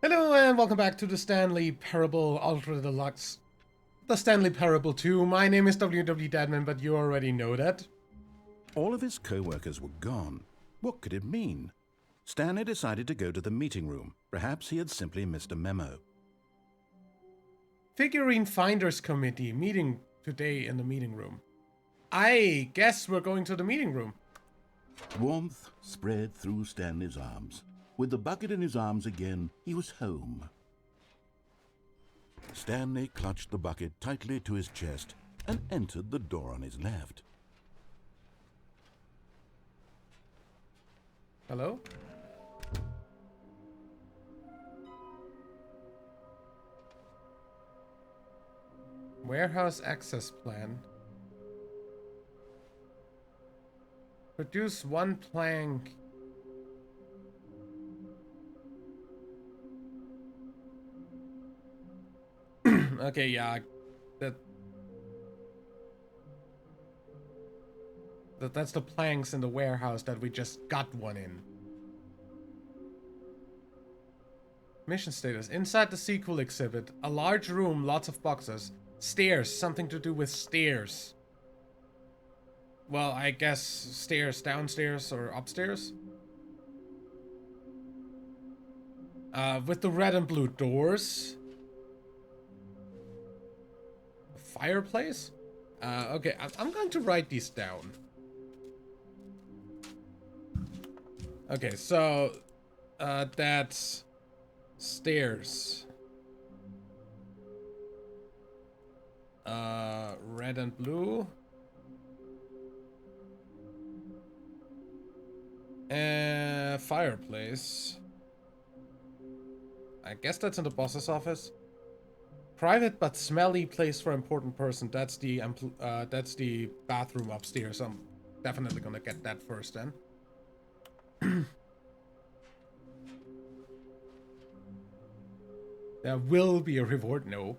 Hello and welcome back to the Stanley Parable Ultra Deluxe. The Stanley Parable 2. My name is WW Deadman, but you already know that. All of his co-workers were gone. What could it mean? Stanley decided to go to the meeting room. Perhaps he had simply missed a memo. Figurine Finders Committee meeting today in the meeting room. I guess we're going to the meeting room. Warmth spread through Stanley's arms. With the bucket in his arms again, he was home. Stanley clutched the bucket tightly to his chest and entered the door on his left. Hello? Warehouse access plan. Produce one plank. Okay, yeah, that's the planks in the warehouse that we just got one in. Mission status. Inside the sequel exhibit, a large room, lots of boxes. Stairs, something to do with stairs. Well, I guess stairs downstairs or upstairs. With the red and blue doors. Fireplace? Okay, I'm going to write these down. Okay, so that's stairs. Red and blue. Fireplace. I guess that's in the boss's office. Private but smelly place for important person. That's the bathroom upstairs. I'm definitely gonna get that first then. There will be a reward. No.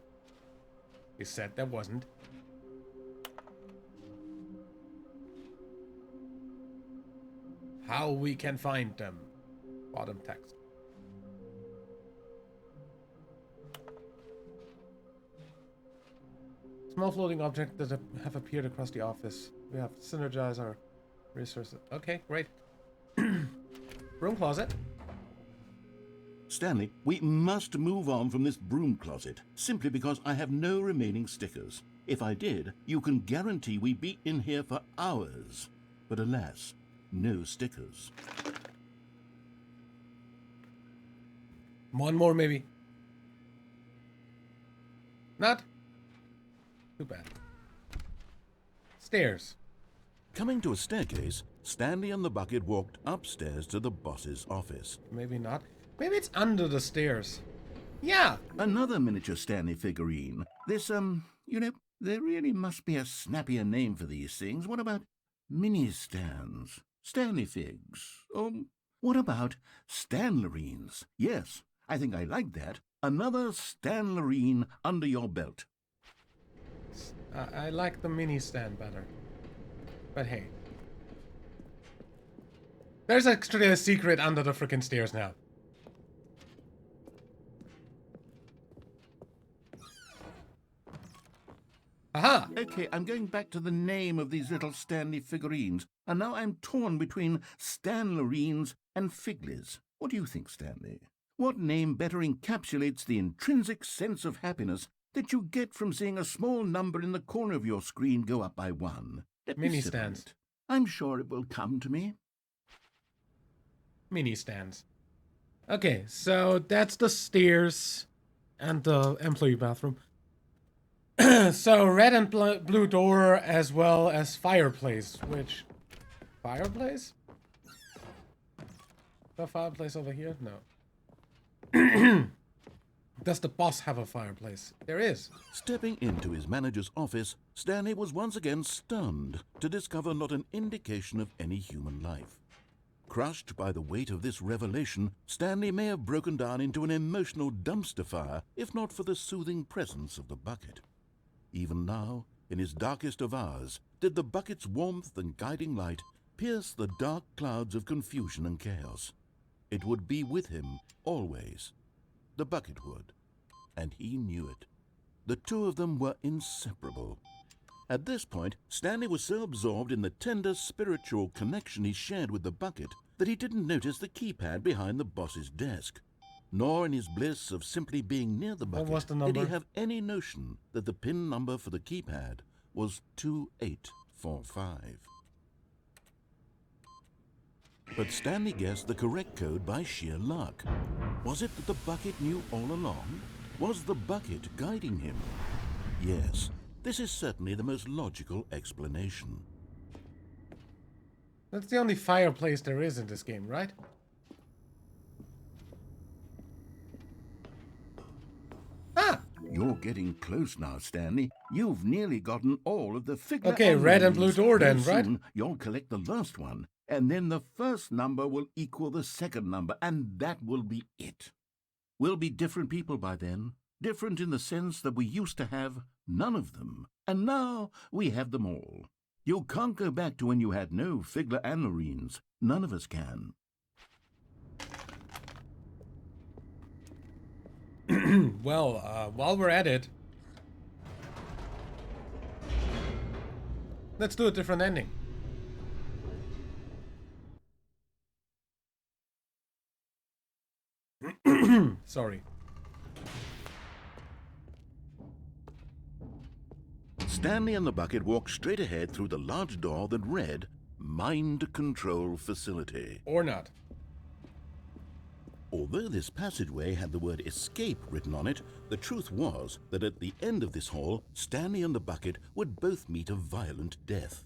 He said there wasn't. How we can find them. Bottom text. Small floating objects that have appeared across the office. We have to synergize our resources. Okay, great. Broom closet. Stanley, we must move on from this broom closet, simply because I have no remaining stickers. If I did, you can guarantee we'd be in here for hours. But alas, no stickers. One more, maybe. Not? Too bad. Stairs. Coming to a staircase, Stanley and the bucket walked upstairs to the boss's office. Maybe not. Maybe it's under the stairs. Yeah! Another miniature Stanley figurine. This, there really must be a snappier name for these things. What about mini-stands? Stanley figs? What about Stanlerines? Yes, I think I like that. Another Stanlerine under your belt. I like the mini stand better. But hey. There's actually a secret under the frickin' stairs now. Aha! Okay, I'm going back to the name of these little Stanley figurines, and now I'm torn between Stanlerines and Figlies. What do you think, Stanley? What name better encapsulates the intrinsic sense of happiness that you get from seeing a small number in the corner of your screen go up by one? Mini stands. I'm sure it will come to me. Mini stands. Okay, so that's the stairs and the employee bathroom. So red and blue door as well as fireplace, which... Fireplace? The fireplace over here? No. Does the boss have a fireplace? There is. Stepping into his manager's office, Stanley was once again stunned to discover not an indication of any human life. Crushed by the weight of this revelation, Stanley may have broken down into an emotional dumpster fire if not for the soothing presence of the bucket. Even now, in his darkest of hours, did the bucket's warmth and guiding light pierce the dark clouds of confusion and chaos. It would be with him always. the bucket would. And he knew it. The two of them were inseparable. At this point, Stanley was so absorbed in the tender spiritual connection he shared with the bucket that he didn't notice the keypad behind the boss's desk. Nor in his bliss of simply being near the What bucket was the did he number? have any notion that the PIN number for the keypad was 2845. But Stanley guessed the correct code by sheer luck. Was it that the bucket knew all along? Was the bucket guiding him? Yes, this is certainly the most logical explanation. That's the only fireplace there is in this game, right? Ah! You're getting close now, Stanley. You've nearly gotten all of the figure. Okay, red and blue door then, Very right? soon, you'll collect the last one, and then the first number will equal the second number, and that will be it. We'll be different people by then. Different in the sense that we used to have none of them, and now we have them all. You can't go back to when you had no Figler and Lorines. None of us can. Well, while we're at it, let's do a different ending. Sorry. Stanley and the bucket walked straight ahead through the large door that read, Mind Control Facility. Or not. Although this passageway had the word escape written on it, the truth was that at the end of this hall, Stanley and the bucket would both meet a violent death.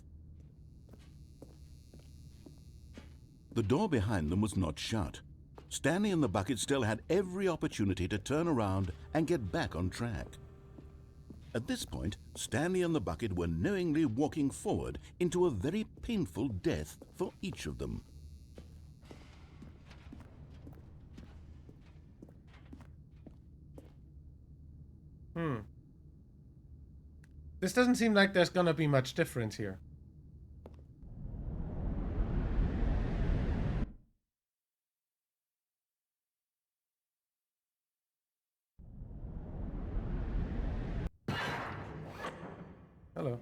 The door behind them was not shut. Stanley and the bucket still had every opportunity to turn around and get back on track. At this point, Stanley and the bucket were knowingly walking forward into a very painful death for each of them. This doesn't seem like there's gonna be much difference here. Hello.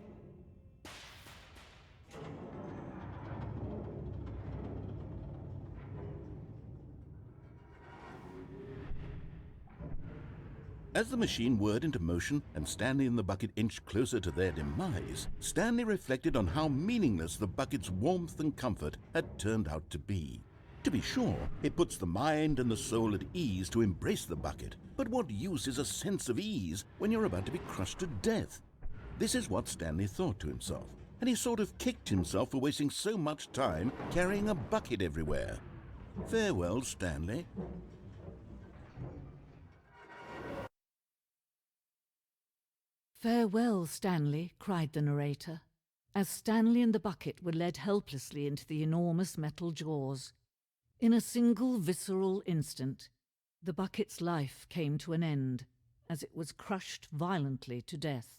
As the machine whirred into motion and Stanley and the bucket inched closer to their demise, Stanley reflected on how meaningless the bucket's warmth and comfort had turned out to be. To be sure, it puts the mind and the soul at ease to embrace the bucket, but what use is a sense of ease when you're about to be crushed to death? This is what Stanley thought to himself, and he sort of kicked himself for wasting so much time carrying a bucket everywhere. Farewell, Stanley. "Farewell, Stanley," cried the narrator, as Stanley and the bucket were led helplessly into the enormous metal jaws. In a single visceral instant, the bucket's life came to an end, as it was crushed violently to death.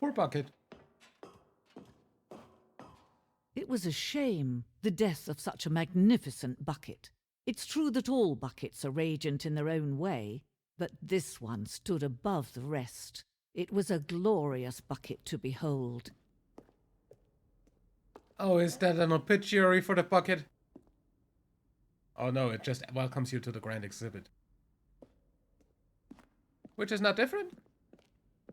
Poor bucket. It was a shame, the death of such a magnificent bucket. It's true that all buckets are radiant in their own way, but this one stood above the rest. It was a glorious bucket to behold. Oh, is that an obituary for the bucket? Oh no, it just welcomes you to the grand exhibit. Which is not different?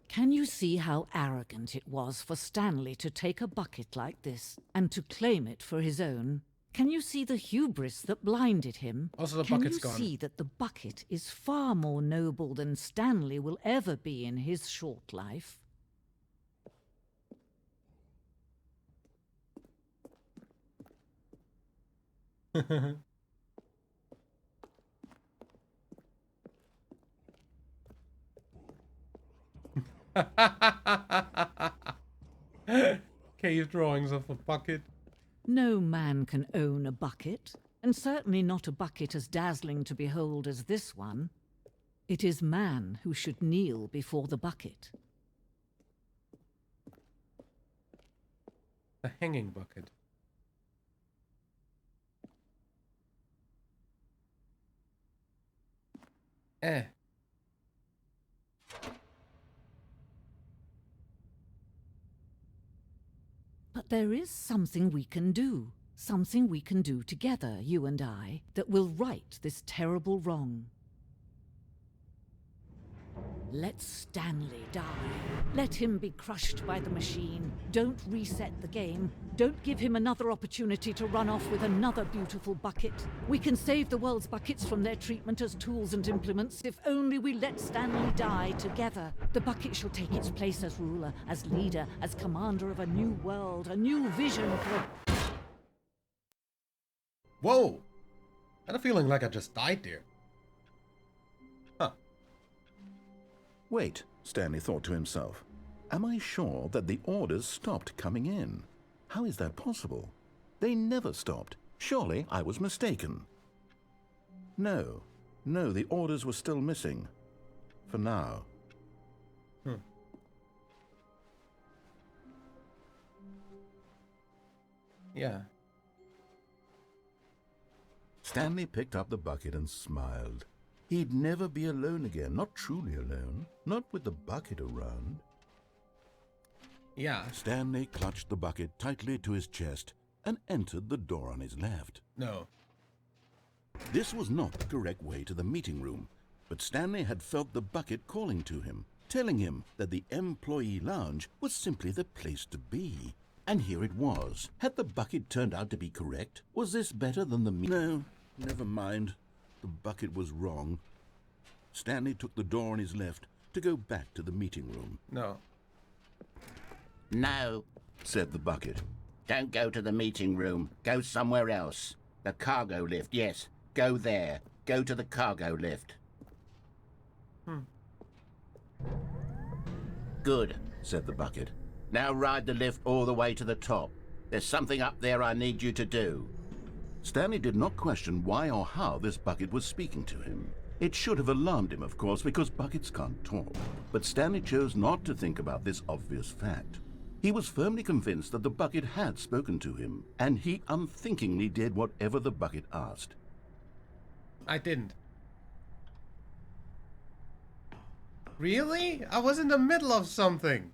Can you see how arrogant it was for Stanley to take a bucket like this and to claim it for his own? Can you see the hubris that blinded him? Also, the Can bucket's you gone. see that the bucket is far more noble than Stanley will ever be in his short life? Cave drawings of a bucket. No man can own a bucket, and certainly not a bucket as dazzling to behold as this one. It is man who should kneel before the bucket. A hanging bucket. Eh. But there is something we can do. Something we can do together, you and I, that will right this terrible wrong. Let Stanley die. Let him be crushed by the machine. Don't reset the game. Don't give him another opportunity to run off with another beautiful bucket. We can save the world's buckets from their treatment as tools and implements if only we let Stanley die together. The bucket shall take its place as ruler, as leader, as commander of a new world, a new vision for... Whoa! I had a feeling like I just died there. Huh. Wait, Stanley thought to himself. Am I sure that the orders stopped coming in? How is that possible? They never stopped. Surely I was mistaken. No, the orders were still missing. For now. Yeah. Stanley picked up the bucket and smiled. He'd never be alone again, not truly alone, not with the bucket around. Yeah. Stanley clutched the bucket tightly to his chest and entered the door on his left. No. This was not the correct way to the meeting room, but Stanley had felt the bucket calling to him, telling him that the employee lounge was simply the place to be. And here it was. Had the bucket turned out to be correct? Was this better than the No, never mind. The bucket was wrong. Stanley took the door on his left to go back to the meeting room. No. No, Said the bucket. don't go to the meeting room. Go somewhere else. The cargo lift, yes. Go there. Go to the cargo lift. Good, Said the bucket. now ride the lift all the way to the top. There's something up there I need you to do. Stanley did not question why or how this bucket was speaking to him. It should have alarmed him, of course, because buckets can't talk. But Stanley chose not to think about this obvious fact. He was firmly convinced that the bucket had spoken to him, and he unthinkingly did whatever the bucket asked. I didn't. Really? I was in the middle of something.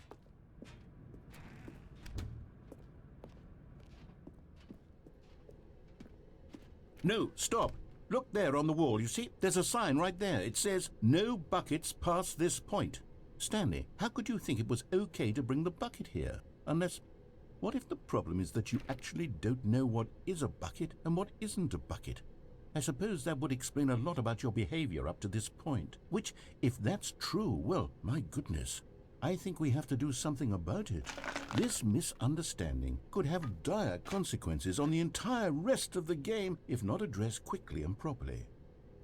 No, stop. Look there on the wall. You see, there's a sign right there. It says, "No buckets past this point." Stanley, how could you think it was okay to bring the bucket here? Unless, what if the problem is that you actually don't know what is a bucket and what isn't a bucket? I suppose that would explain a lot about your behavior up to this point. Which, if that's true, well, my goodness, I think we have to do something about it. This misunderstanding could have dire consequences on the entire rest of the game if not addressed quickly and properly.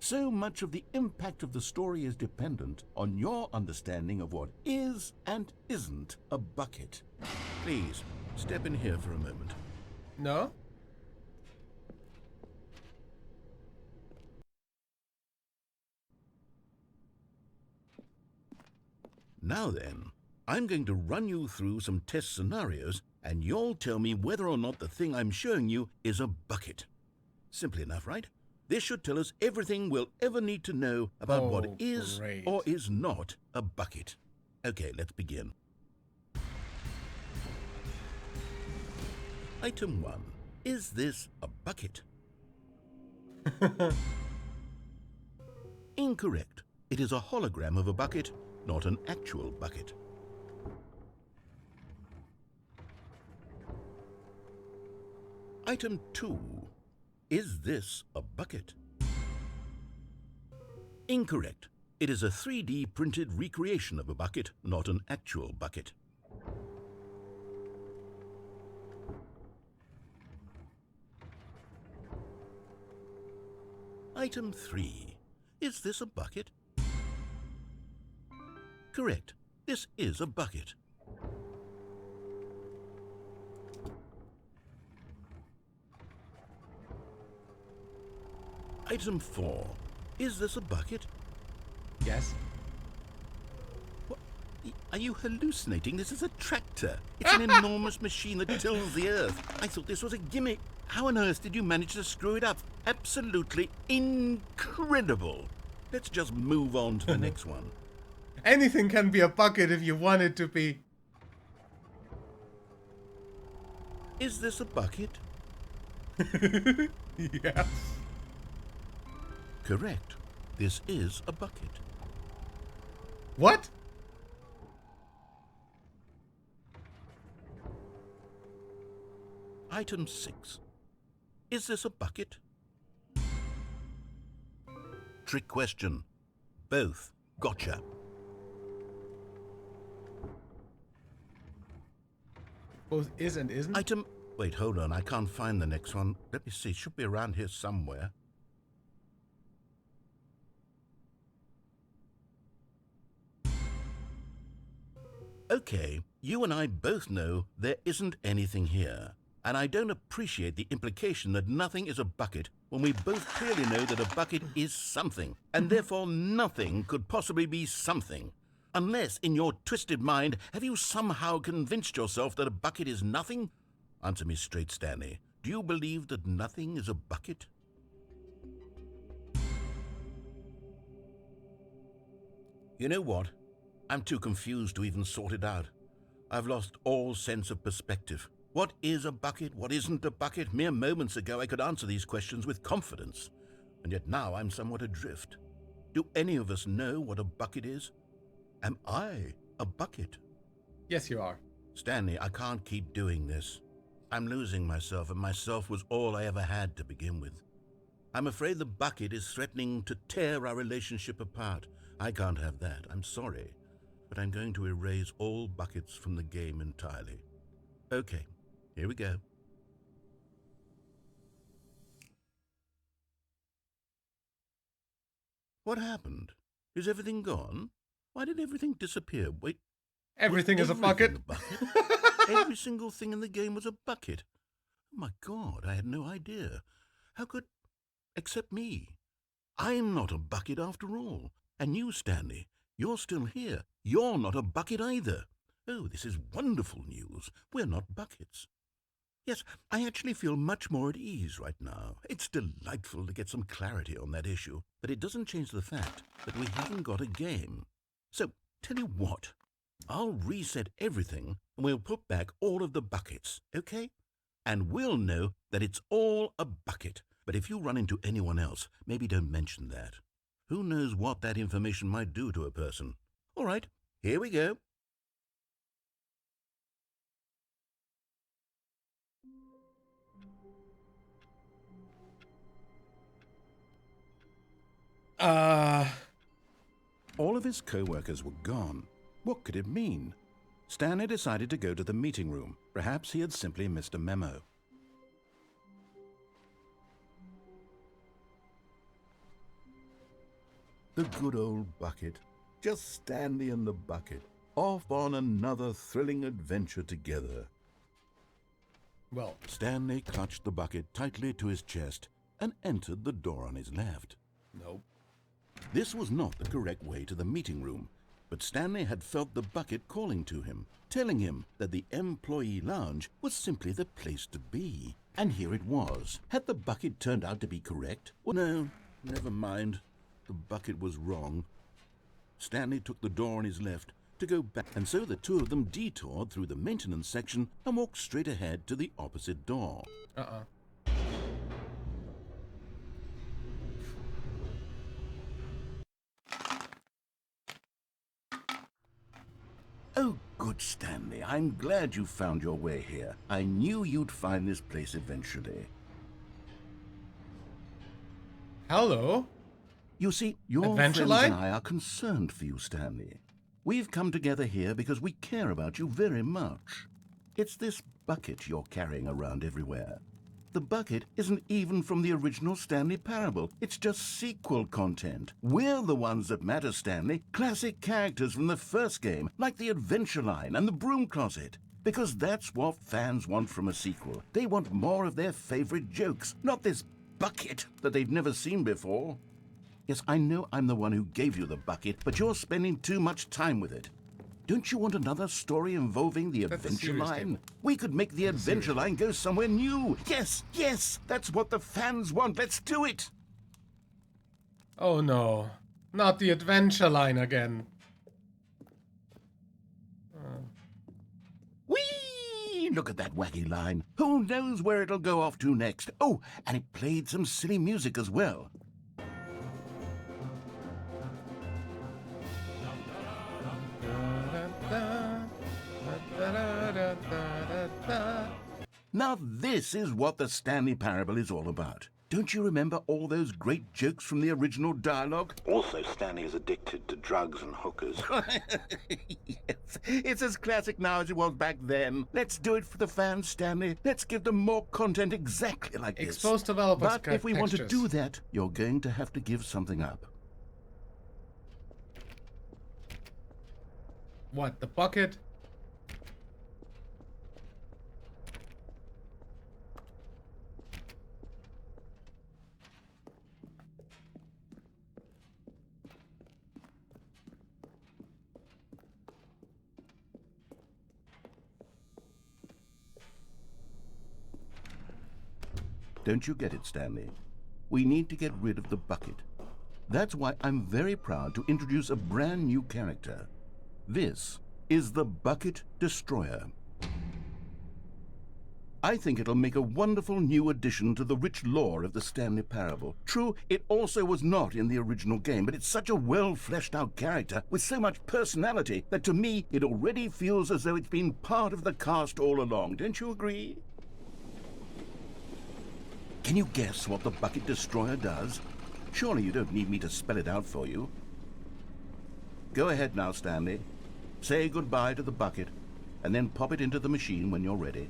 So much of the impact of the story is dependent on your understanding of what is and isn't a bucket. Please, step in here for a moment. No? Now then, I'm going to run you through some test scenarios, and you'll tell me whether or not the thing I'm showing you is a bucket. Simple enough, right? This should tell us everything we'll ever need to know about what is great. or is not a bucket. Okay, let's begin. Item 1. Is this a bucket? Incorrect. It is a hologram of a bucket, not an actual bucket. Item 2. Is this a bucket? Incorrect. It is a 3D printed recreation of a bucket, not an actual bucket. Item 3. Is this a bucket? Correct. This is a bucket. Item 4. Is this a bucket? Yes. What? Are you hallucinating? This is a tractor. It's an enormous machine that tills the earth. I thought this was a gimmick. How on earth did you manage to screw it up? Absolutely incredible. Let's just move on to the next one. Anything can be a bucket if you want it to be. Is this a bucket? Yes. Correct. This is a bucket. What? Item 6. Is this a bucket? Trick question. Both. Gotcha. Both is and isn't? Item... Wait, hold on. I can't find the next one. Let me see. It should be around here somewhere. Okay, you and I both know there isn't anything here. And I don't appreciate the implication that nothing is a bucket when we both clearly know that a bucket is something, and therefore nothing could possibly be something. Unless, in your twisted mind, have you somehow convinced yourself that a bucket is nothing? Answer me straight, Stanley. Do you believe that nothing is a bucket? You know what? I'm too confused to even sort it out. I've lost all sense of perspective. What is a bucket? What isn't a bucket? Mere moments ago I could answer these questions with confidence, and yet now I'm somewhat adrift. Do any of us know what a bucket is? Am I a bucket? Yes, you are. Stanley, I can't keep doing this. I'm losing myself, and myself was all I ever had to begin with. I'm afraid the bucket is threatening to tear our relationship apart. I can't have that. I'm sorry, but I'm going to erase all buckets from the game entirely. Okay, here we go. What happened? Is everything gone? Why did everything disappear? Wait. Everything is a bucket. Every single thing in the game was a bucket. Oh my God, I had no idea. How could... Except me. I'm not a bucket after all. And you, Stanley, you're still here. You're not a bucket either. Oh, this is wonderful news. We're not buckets. Yes, I actually feel much more at ease right now. It's delightful to get some clarity on that issue, but it doesn't change the fact that we haven't got a game. So, tell you what, I'll reset everything and we'll put back all of the buckets, okay? And we'll know that it's all a bucket. But if you run into anyone else, maybe don't mention that. Who knows what that information might do to a person? All right, here we go. All of his co-workers were gone. What could it mean? Stanley decided to go to the meeting room. Perhaps he had simply missed a memo. The good old bucket. Just Stanley and the bucket. Off on another thrilling adventure together. Well, Stanley clutched the bucket tightly to his chest and entered the door on his left. nope. This was not the correct way to the meeting room, but Stanley had felt the bucket calling to him, telling him that the employee lounge was simply the place to be. And here it was. Had the bucket turned out to be correct? Well, no, never mind. The bucket was wrong. Stanley took the door on his left to go back, and so the two of them detoured through the maintenance section and walked straight ahead to the opposite door. Oh, good Stanley. I'm glad you found your way here. I knew you'd find this place eventually. Hello? You see, your Adventure friends Line? and I are concerned for you, Stanley. We've come together here because we care about you very much. It's this bucket you're carrying around everywhere. The bucket isn't even from the original Stanley Parable. It's just sequel content. We're the ones that matter, Stanley. Classic characters from the first game, like the Adventure Line and the Broom Closet. Because that's what fans want from a sequel. They want more of their favorite jokes, not this bucket that they've never seen before. Yes, I know I'm the one who gave you the bucket, but you're spending too much time with it. Don't you want another story involving the That's a Adventure serious Line? statement. We could make the Adventure Line go somewhere new. Yes, yes, that's what the fans want. Let's do it. Oh no. Not the adventure line again. Whee! Look at that wacky line. Who knows where it'll go off to next? Oh, and it played some silly music as well. Now this is what the Stanley Parable is all about. Don't you remember all those great jokes from the original dialogue? Also, Stanley is addicted to drugs and hookers. Yes, it's as classic now as it was back then. Let's do it for the fans, Stanley. Let's give them more content exactly like this. Expose developers. But if we want to do that, you're going to have to give something up. What, the bucket? Don't you get it, Stanley? We need to get rid of the bucket. That's why I'm very proud to introduce a brand new character. This is the Bucket Destroyer. I think it'll make a wonderful new addition to the rich lore of the Stanley Parable. True, it also was not in the original game, but it's such a well-fleshed-out character with so much personality that to me it already feels as though it's been part of the cast all along. Don't you agree? Can you guess what the Bucket Destroyer does? Surely you don't need me to spell it out for you. Go ahead now, Stanley. Say goodbye to the bucket, and then pop it into the machine when you're ready.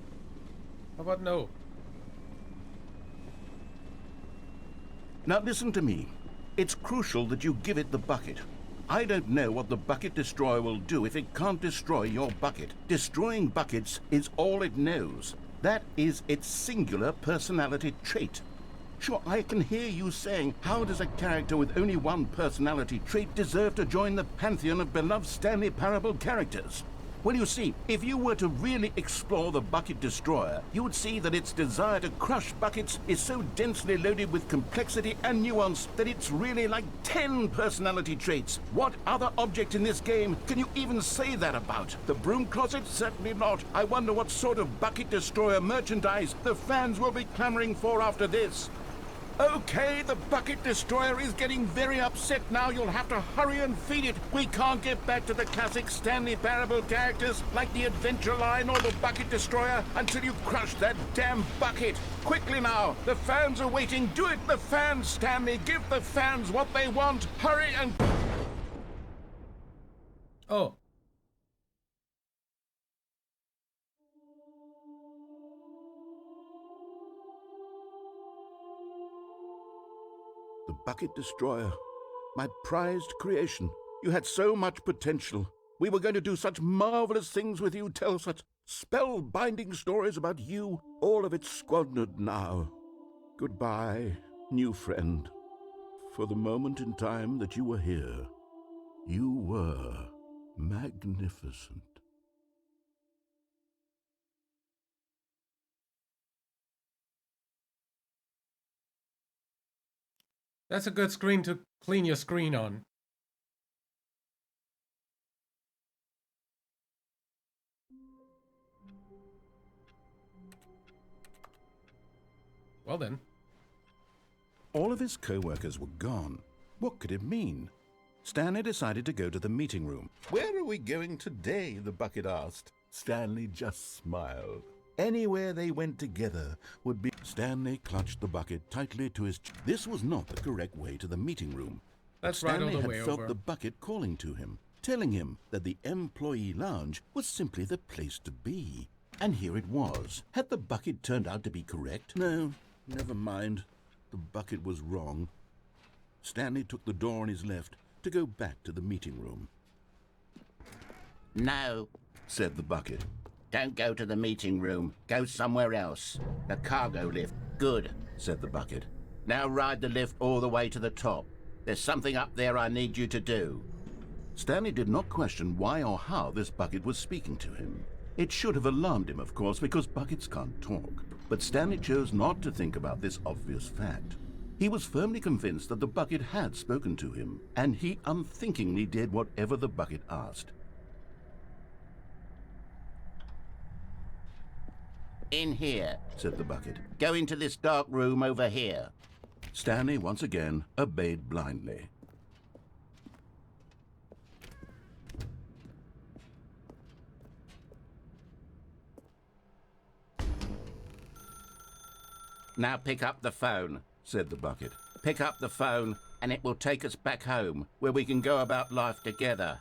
How about no? Now listen to me. It's crucial that you give it the bucket. I don't know what the Bucket Destroyer will do if it can't destroy your bucket. Destroying buckets is all it knows. That is its singular personality trait. Sure, I can hear you saying, how does a character with only one personality trait deserve to join the pantheon of beloved Stanley Parable characters? Well, you see, if you were to really explore the Bucket Destroyer, you would see that its desire to crush buckets is so densely loaded with complexity and nuance that it's really like 10 personality traits. What other object in this game can you even say that about? The broom closet? Certainly not. I wonder what sort of Bucket Destroyer merchandise the fans will be clamoring for after this. Okay, the Bucket Destroyer is getting very upset now. You'll have to hurry and feed it. We can't get back to the classic Stanley Parable characters like the Adventure Line or the Bucket Destroyer until you crush that damn bucket. Quickly now, the fans are waiting. Do it, the fans, Stanley. Give the fans what they want. Hurry and... Oh. The Bucket Destroyer, my prized creation. You had so much potential. We were going to do such marvelous things with you, tell such spellbinding stories about you. All of it squandered now. Goodbye, new friend. For the moment in time that you were here, you were magnificent. That's a good screen to clean your screen on. Well then. All of his co-workers were gone. What could it mean? Stanley decided to go to the meeting room. Where are we going today? The bucket asked. Stanley just smiled. Anywhere they went together would be... Stanley clutched the bucket tightly to his... This was not the correct way to the meeting room. That's right, all Stanley the had way felt over. the bucket calling to him, telling him that the employee lounge was simply the place to be. And here it was. Had the bucket turned out to be correct? No, never mind. The bucket was wrong. Stanley took the door on his left to go back to the meeting room. No, Said the bucket. don't go to the meeting room. Go somewhere else. The cargo lift. Good. Said the bucket. Now ride the lift all the way to the top. There's something up there I need you to do. Stanley did not question why or how this bucket was speaking to him. It should have alarmed him, of course, because buckets can't talk. But Stanley chose not to think about this obvious fact. He was firmly convinced that the bucket had spoken to him, and he unthinkingly did whatever the bucket asked. In here, Said the bucket. go into this dark room over here. Stanley once again obeyed blindly. Now pick up the phone. Said the bucket. Pick up the phone, and it will take us back home, where we can go about life together.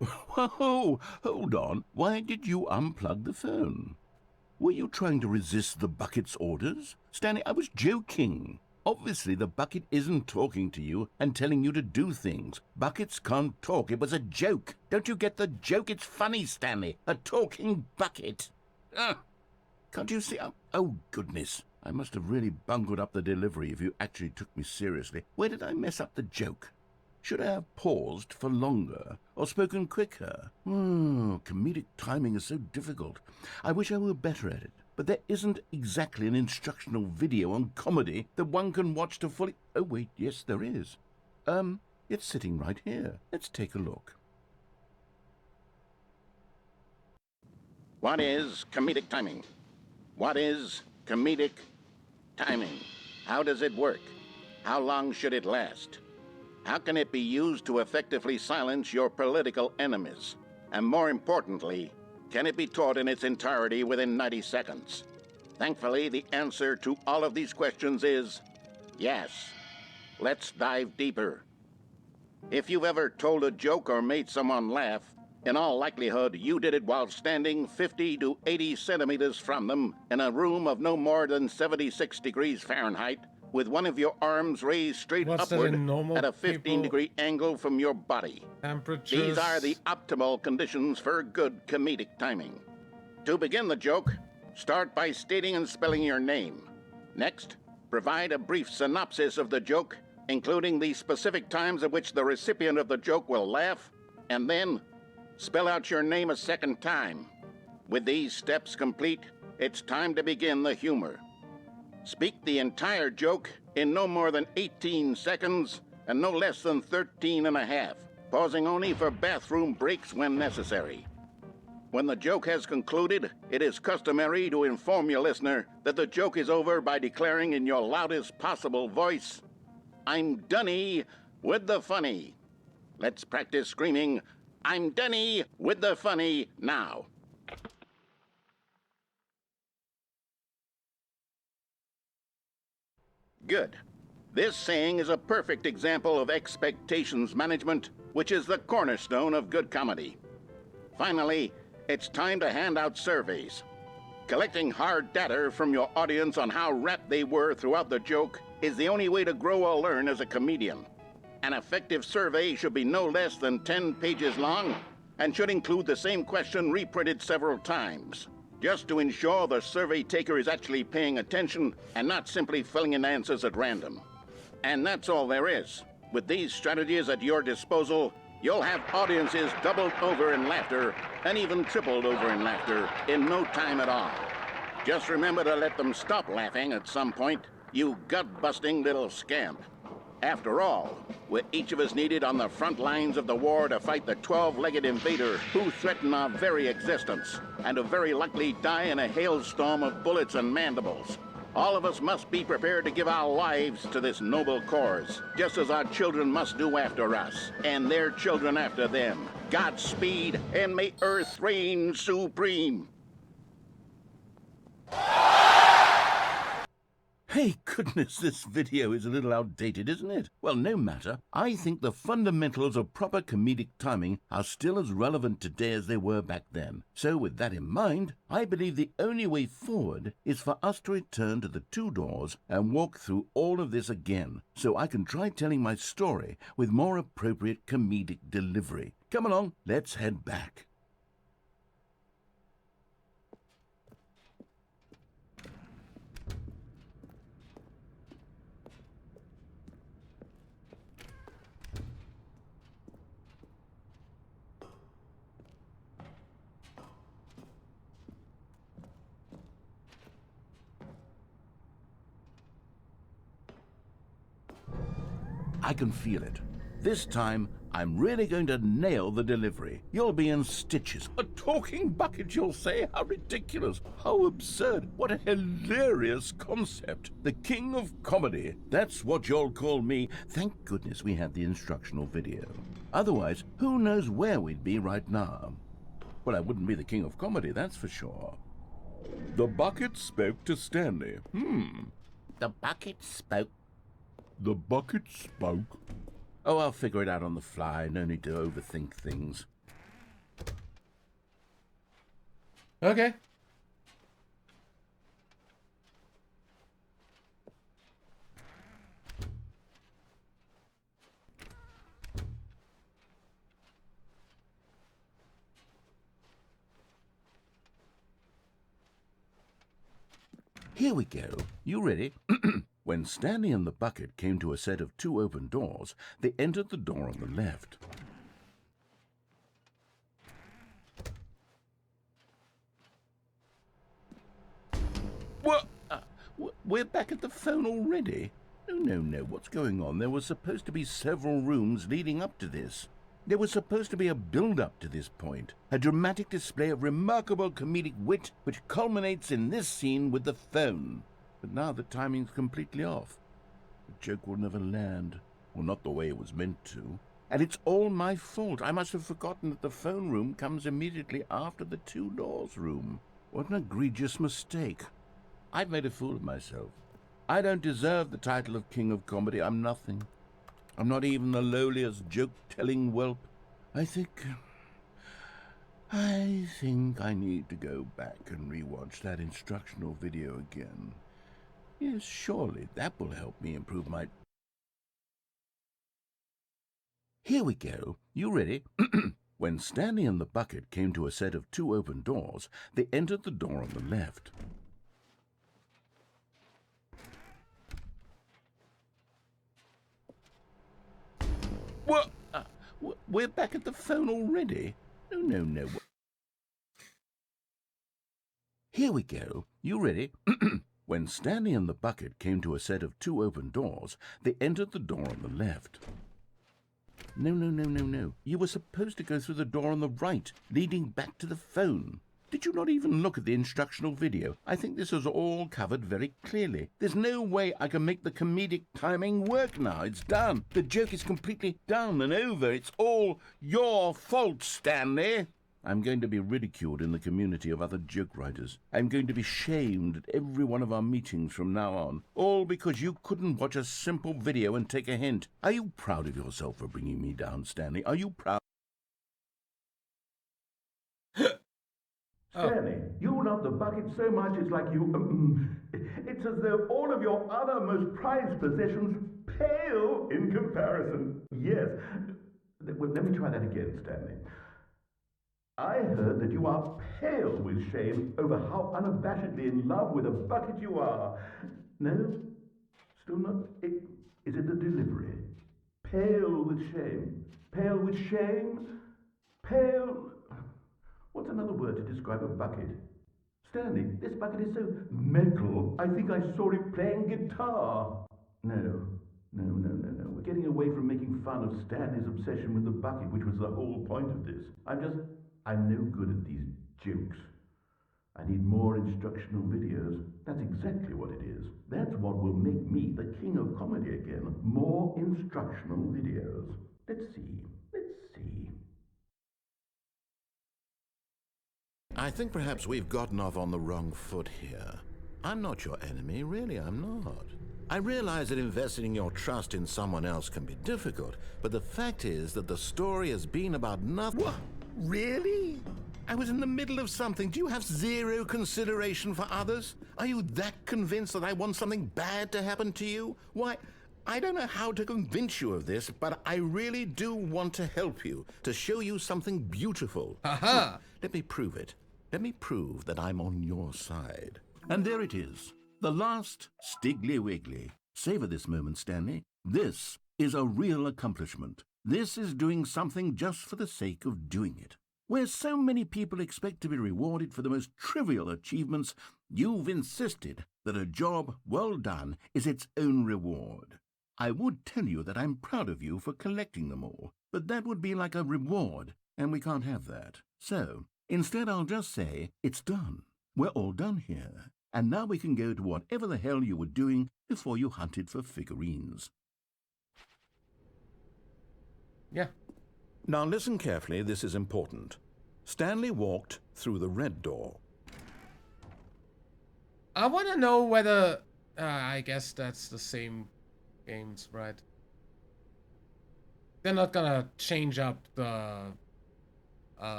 Whoa, hold on. Why did you unplug the phone? Were you trying to resist the bucket's orders? Stanley, I was joking. Obviously, the bucket isn't talking to you and telling you to do things. Buckets can't talk. It was a joke. Don't you get the joke? It's funny, Stanley. A talking bucket. Can't you see? Oh, goodness. I must have really bungled up the delivery if you actually took me seriously. Where did I mess up the joke? Should I have paused for longer or spoken quicker? Comedic timing is so difficult. I wish I were better at it. But there isn't exactly an instructional video on comedy that one can watch to fully... Oh, wait, yes, there is. It's sitting right here. Let's take a look. What is comedic timing? What is comedic timing? How does it work? How long should it last? How can it be used to effectively silence your political enemies? And more importantly, can it be taught in its entirety within 90 seconds? Thankfully, the answer to all of these questions is yes. Let's dive deeper. If you've ever told a joke or made someone laugh, in all likelihood, you did it while standing 50 to 80 centimeters from them in a room of no more than 76 degrees Fahrenheit, with one of your arms raised straight upward at a 15-degree angle from your body. These are the optimal conditions for good comedic timing. To begin the joke, start by stating and spelling your name. Next, provide a brief synopsis of the joke, including the specific times at which the recipient of the joke will laugh, and then spell out your name a second time. With these steps complete, it's time to begin the humor. Speak the entire joke in no more than 18 seconds and no less than 13 and a half, pausing only for bathroom breaks when necessary. When the joke has concluded, it is customary to inform your listener that the joke is over by declaring in your loudest possible voice, "I'm Dunny with the funny." Let's practice screaming, "I'm Dunny with the funny" now. Good. This saying is a perfect example of expectations management, which is the cornerstone of good comedy. Finally, it's time to hand out surveys. Collecting hard data from your audience on how rapt they were throughout the joke is the only way to grow or learn as a comedian. An effective survey should be no less than 10 pages long and should include the same question reprinted several times, just to ensure the survey taker is actually paying attention and not simply filling in answers at random. And that's all there is. With these strategies at your disposal, you'll have audiences doubled over in laughter and even tripled over in laughter in no time at all. Just remember to let them stop laughing at some point, you gut-busting little scamp. After all, we're each of us needed on the front lines of the war to fight the 12-legged invader who threaten our very existence, and who very likely die in a hailstorm of bullets and mandibles. All of us must be prepared to give our lives to this noble cause, just as our children must do after us, and their children after them. Godspeed, and may Earth reign supreme. Hey, goodness, this video is a little outdated, isn't it? Well, no matter. I think the fundamentals of proper comedic timing are still as relevant today as they were back then. So with that in mind, I believe the only way forward is for us to return to the two doors and walk through all of this again, so I can try telling my story with more appropriate comedic delivery. Come along, let's head back. I can feel it. This time, I'm really going to nail the delivery. You'll be in stitches. A talking bucket, you'll say? How ridiculous. How absurd. What a hilarious concept. The king of comedy. That's what you'll call me. Thank goodness we had the instructional video. Otherwise, who knows where we'd be right now. Well, I wouldn't be the king of comedy, that's for sure. The bucket spoke to Stanley. The bucket spoke. The bucket spoke. Oh, I'll figure it out on the fly. No need to overthink things. Okay. Here we go. You ready? When Stanley and the bucket came to a set of 2 open doors, they entered the door on the left. What? We're back at the phone already? No. What's going on? There were supposed to be several rooms leading up to this. There was supposed to be a build-up to this point, a dramatic display of remarkable comedic wit which culminates in this scene with the phone. But now the timing's completely off. The joke will never land, or not the way it was meant to. And it's all my fault. I must have forgotten that the phone room comes immediately after the 2 doors room. What an egregious mistake. I've made a fool of myself. I don't deserve the title of King of Comedy. I'm nothing. I'm not even the lowliest joke-telling whelp. I think I need to go back and rewatch that instructional video again. Yes, surely that will help me improve my... Here we go. You ready? When Stanley and the bucket came to a set of 2 open doors, they entered the door on the left. What? We're back at the phone already? No. Here we go. You ready? When Stanley and the bucket came to a set of 2 open doors, they entered the door on the left. No. You were supposed to go through the door on the right, leading back to the phone. Did you not even look at the instructional video? I think this is all covered very clearly. There's no way I can make the comedic timing work now. It's done. The joke is completely done and over. It's all your fault, Stanley. I'm going to be ridiculed in the community of other joke writers. I'm going to be shamed at every one of our meetings from now on, all because you couldn't watch a simple video and take a hint. Are you proud of yourself for bringing me down, Stanley? Are you proud? Stanley, you love the bucket so much it's like you... it's as though all of your other most prized possessions pale in comparison. Yes. Well, let me try that again, Stanley. I heard that you are pale with shame over how unabashedly in love with a bucket you are. No? Still not? Is it the delivery? Pale with shame. Pale with shame? Pale... What's another word to describe a bucket? Stanley, this bucket is so metal. I think I saw it playing guitar. No. We're getting away from making fun of Stanley's obsession with the bucket, which was the whole point of this. I'm no good at these jokes. I need more instructional videos. That's exactly what it is. That's what will make me the king of comedy again. More instructional videos. Let's see. I think perhaps we've gotten off on the wrong foot here. I'm not your enemy, really, I'm not. I realize that investing your trust in someone else can be difficult, but the fact is that the story has been about nothing. What? Really? I was in the middle of something. Do you have zero consideration for others? Are you that convinced that I want something bad to happen to you? Why, I don't know how to convince you of this, but I really do want to help you, to show you something beautiful. Aha! Let me prove it. Let me prove that I'm on your side. And there it is. The last Stiggly Wiggly. Savor this moment, Stanley. This is a real accomplishment. This is doing something just for the sake of doing it. Where so many people expect to be rewarded for the most trivial achievements, you've insisted that a job well done is its own reward. I would tell you that I'm proud of you for collecting them all, but that would be like a reward, and we can't have that. So, instead I'll just say, it's done. We're all done here, and now we can go to whatever the hell you were doing before you hunted for figurines. Yeah. Now listen carefully, this is important. Stanley walked through the red door. I want to know whether... I guess that's the same games, right? They're not gonna change up the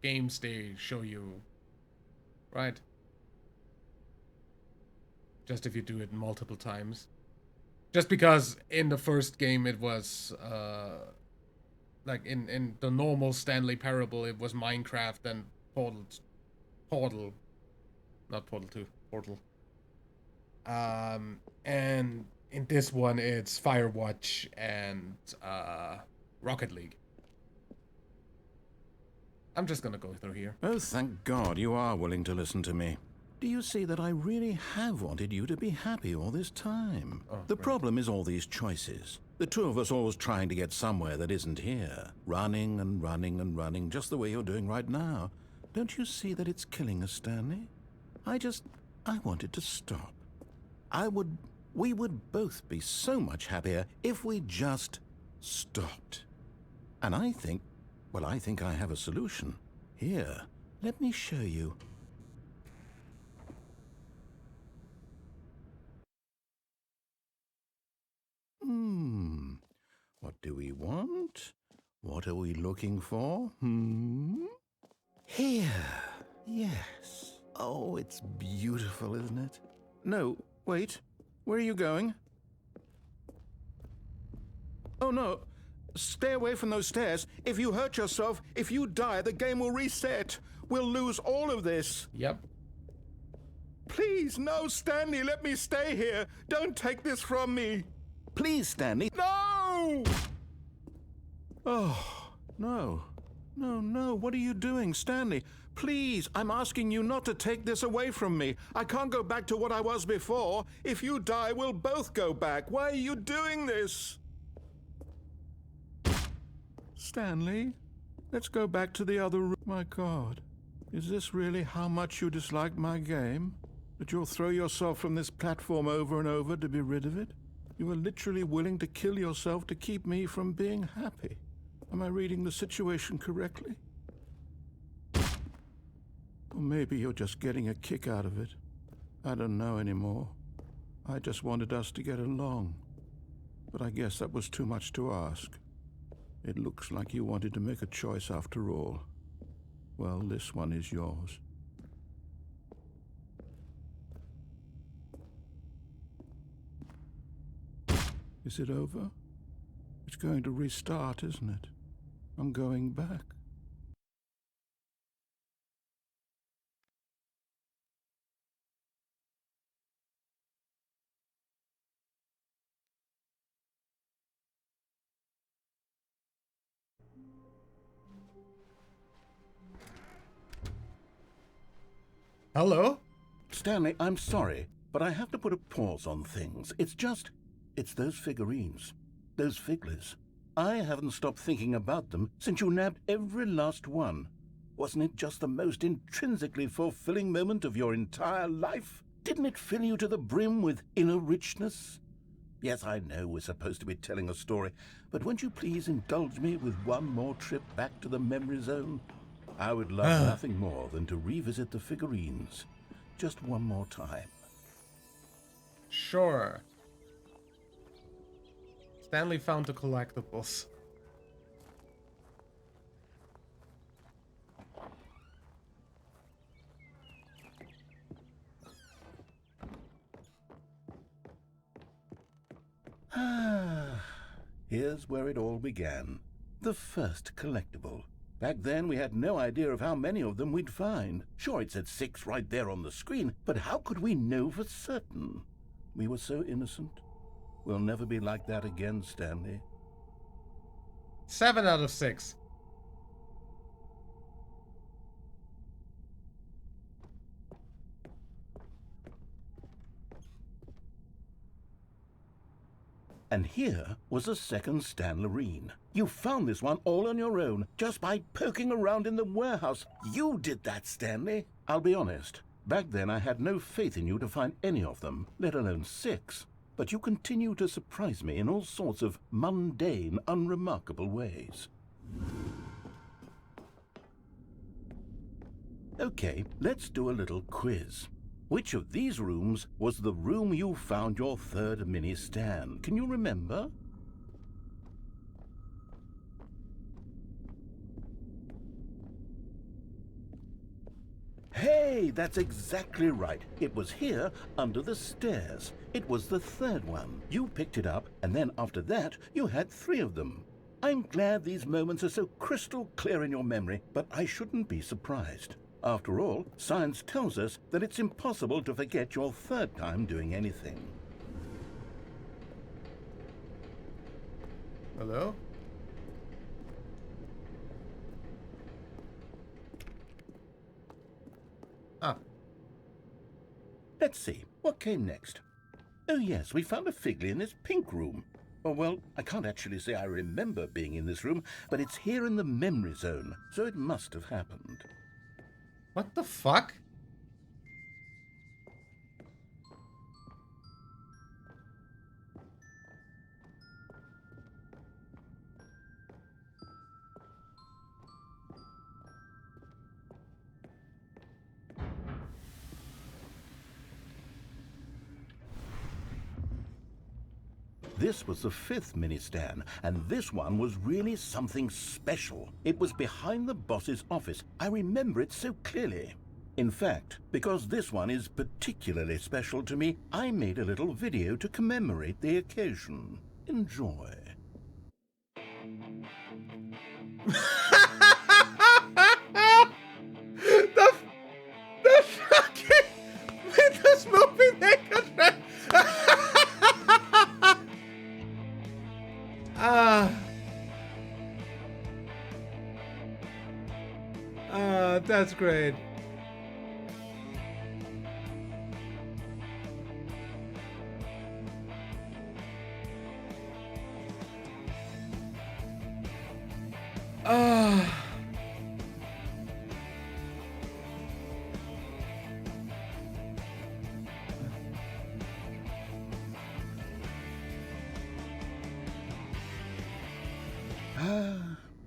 games they show you, right? Just if you do it multiple times. Just because in the first game it was... like in the normal Stanley Parable, it was Minecraft and Portal. Not Portal 2, Portal. And in this one, it's Firewatch and Rocket League. I'm just gonna go through here. Oh, thank God you are willing to listen to me. Do you see that I really have wanted you to be happy all this time? Oh, the great. problem is all these choices. The two of us always trying to get somewhere that isn't here. Running and running and running, just the way you're doing right now. Don't you see that it's killing us, Stanley? I wanted to stop. We would both be so much happier if we just stopped. And I think I have a solution. Here, let me show you. What do we want? What are we looking for? Here. Yes. Oh, it's beautiful, isn't it? No, wait. Where are you going? Oh, no. Stay away from those stairs. If you hurt yourself, if you die, the game will reset. We'll lose all of this. Yep. Please, no, Stanley, let me stay here. Don't take this from me. Please, Stanley. No! Oh, no. No, what are you doing, Stanley? Please, I'm asking you not to take this away from me. I can't go back to what I was before. If you die, we'll both go back. Why are you doing this? Stanley, let's go back to the other room. My God, is this really how much you dislike my game? That you'll throw yourself from this platform over and over to be rid of it? You are literally willing to kill yourself to keep me from being happy. Am I reading the situation correctly? Or maybe you're just getting a kick out of it. I don't know anymore. I just wanted us to get along. But I guess that was too much to ask. It looks like you wanted to make a choice after all. Well, this one is yours. Is it over? It's going to restart, isn't it? I'm going back. Hello? Stanley, I'm sorry, but I have to put a pause on things. It's those figurines. Those figglers. I haven't stopped thinking about them since you nabbed every last one. Wasn't it just the most intrinsically fulfilling moment of your entire life? Didn't it fill you to the brim with inner richness? Yes, I know we're supposed to be telling a story, but won't you please indulge me with one more trip back to the memory zone? I would love nothing more than to revisit the figurines. Just one more time. Sure. Stanley found the collectibles. Here's where it all began. The first collectible. Back then, we had no idea of how many of them we'd find. Sure, it said 6 right there on the screen, but how could we know for certain? We were so innocent. We'll never be like that again, Stanley. 7 out of 6. And here was a second Stanley. You found this one all on your own, just by poking around in the warehouse. You did that, Stanley. I'll be honest. Back then I had no faith in you to find any of them, let alone 6. But you continue to surprise me in all sorts of mundane, unremarkable ways. Okay, let's do a little quiz. Which of these rooms was the room you found your third mini Stan? Can you remember? Hey, that's exactly right. It was here, under the stairs. It was the third one. You picked it up, and then after that, you had 3 of them. I'm glad these moments are so crystal clear in your memory, but I shouldn't be surprised. After all, science tells us that it's impossible to forget your third time doing anything. Hello? Ah. Let's see, what came next? Oh yes, we found a Figley in this pink room. Oh well, I can't actually say I remember being in this room, but it's here in the memory zone, so it must have happened. What the fuck? This was the 5th mini Stan, and this one was really something special. It was behind the boss's office. I remember it so clearly. In fact, because this one is particularly special to me, I made a little video to commemorate the occasion. Enjoy. The fucking Windows movie maker. That's great.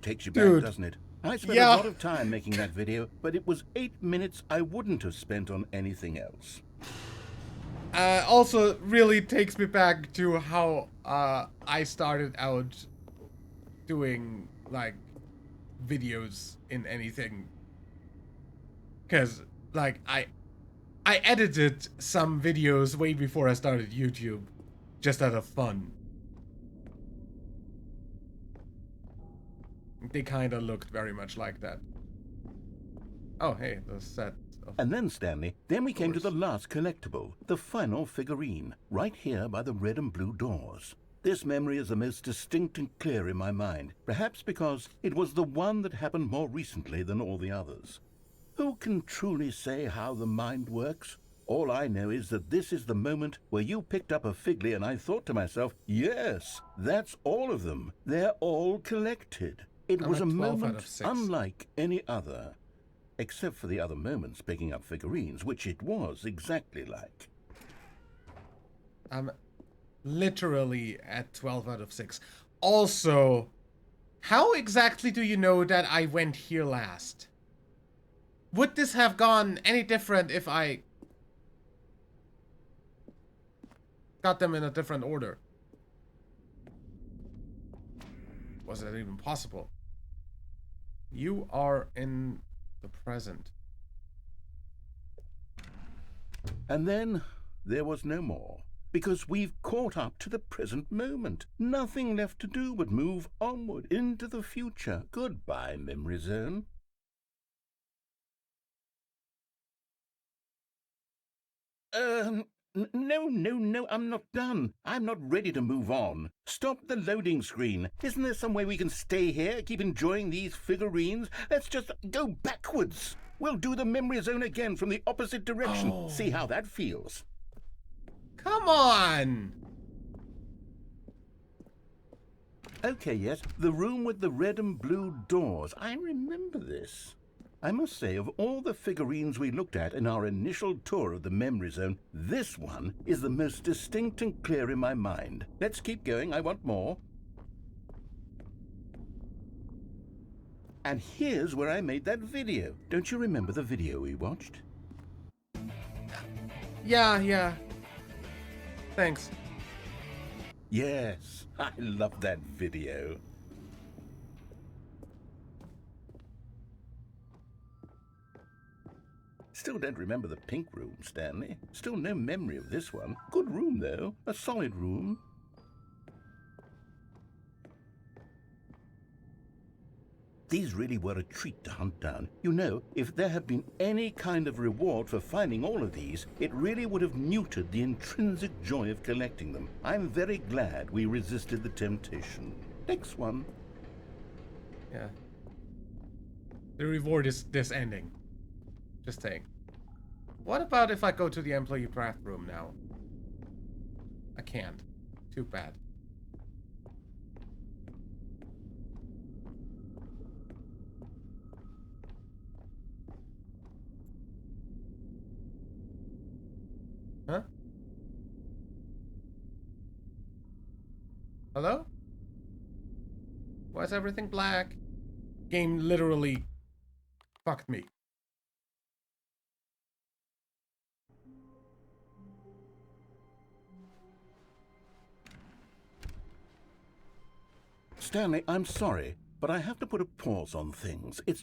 Takes you Dude. back, doesn't it? I spent Yeah. a lot of time making that video, but it was 8 minutes I wouldn't have spent on anything else. Also really takes me back to how I started out doing like videos in anything, because like I edited some videos way before I started YouTube just out of fun. They kind of looked very much like that. Oh hey, the set of... And then, Stanley, then we came to the last collectible, the final figurine, right here by the red and blue doors. This memory is the most distinct and clear in my mind, perhaps because it was the one that happened more recently than all the others. Who can truly say how the mind works? All I know is that this is the moment where you picked up a Figley and I thought to myself, yes, that's all of them. They're all collected. It I'm was at a 12 out moment of 6. unlike any other. Except for the other moments picking up figurines, which it was exactly like. I'm literally at 12 out of 6. Also, how exactly do you know that I went here last? Would this have gone any different if I got them in a different order? Was that even possible? You are in the present. And then there was no more, because we've caught up to the present moment. Nothing left to do but move onward into the future. Goodbye, memory zone. No, I'm not done. I'm not ready to move on. Stop the loading screen. Isn't there some way we can stay here, keep enjoying these figurines? Let's just go backwards. We'll do the memory zone again from the opposite direction. Oh. See how that feels. Come on! Okay, yes, the room with the red and blue doors. I remember this. I must say, of all the figurines we looked at in our initial tour of the memory zone, this one is the most distinct and clear in my mind. Let's keep going, I want more. And here's where I made that video. Don't you remember the video we watched? Yeah. Thanks. Yes, I love that video. Still don't remember the pink room, Stanley. Still no memory of this one. Good room, though. A solid room. These really were a treat to hunt down. You know, if there had been any kind of reward for finding all of these, it really would have muted the intrinsic joy of collecting them. I'm very glad we resisted the temptation. Next one. Yeah. The reward is this ending. Just saying. What about if I go to the employee bathroom now? I can't. Too bad. Huh? Hello? Why is everything black? Game literally fucked me. Stanley, I'm sorry, but I have to put a pause on things. It's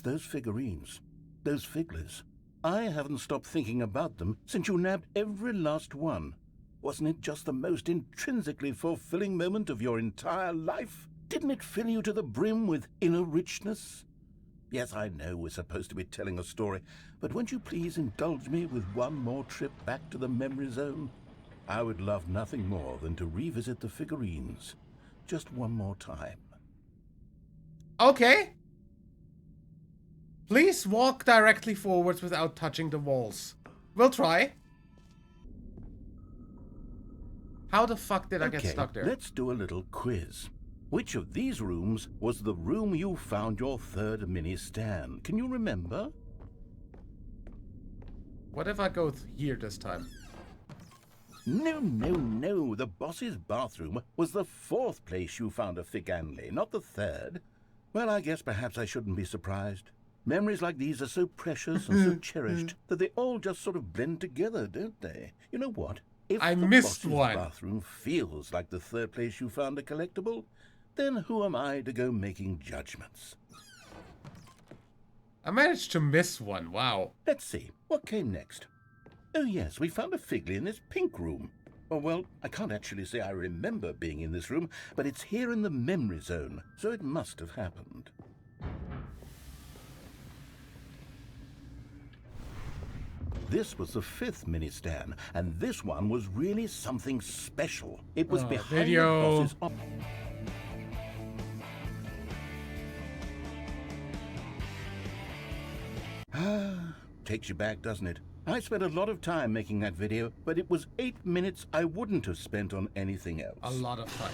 those figurines. Those figglers. I haven't stopped thinking about them since you nabbed every last one. Wasn't it just the most intrinsically fulfilling moment of your entire life? Didn't it fill you to the brim with inner richness? Yes, I know we're supposed to be telling a story, but won't you please indulge me with one more trip back to the memory zone? I would love nothing more than to revisit the figurines. Just one more time. Okay. Please walk directly forwards without touching the walls. We'll try. How the fuck did I get stuck there? Let's do a little quiz. Which of these rooms was the room you found your third mini stand? Can you remember? What if I go here this time? No. The boss's bathroom was the fourth place you found a Stanley, not the third. Well, I guess perhaps I shouldn't be surprised. Memories like these are so precious and so cherished that they all just sort of blend together, don't they? You know what? If I the missed boss's one. bathroom feels like the third place you found a collectible, then who am I to go making judgments? I managed to miss one. Wow. Let's see. What came next? Oh, yes, we found a Figley in this pink room. Oh, well, I can't actually say I remember being in this room, but it's here in the memory zone, so it must have happened. This was the fifth mini stand, and this one was really something special. It was behind video. the boss's takes you back, doesn't it? I spent a lot of time making that video, but it was 8 minutes I wouldn't have spent on anything else. A lot of time.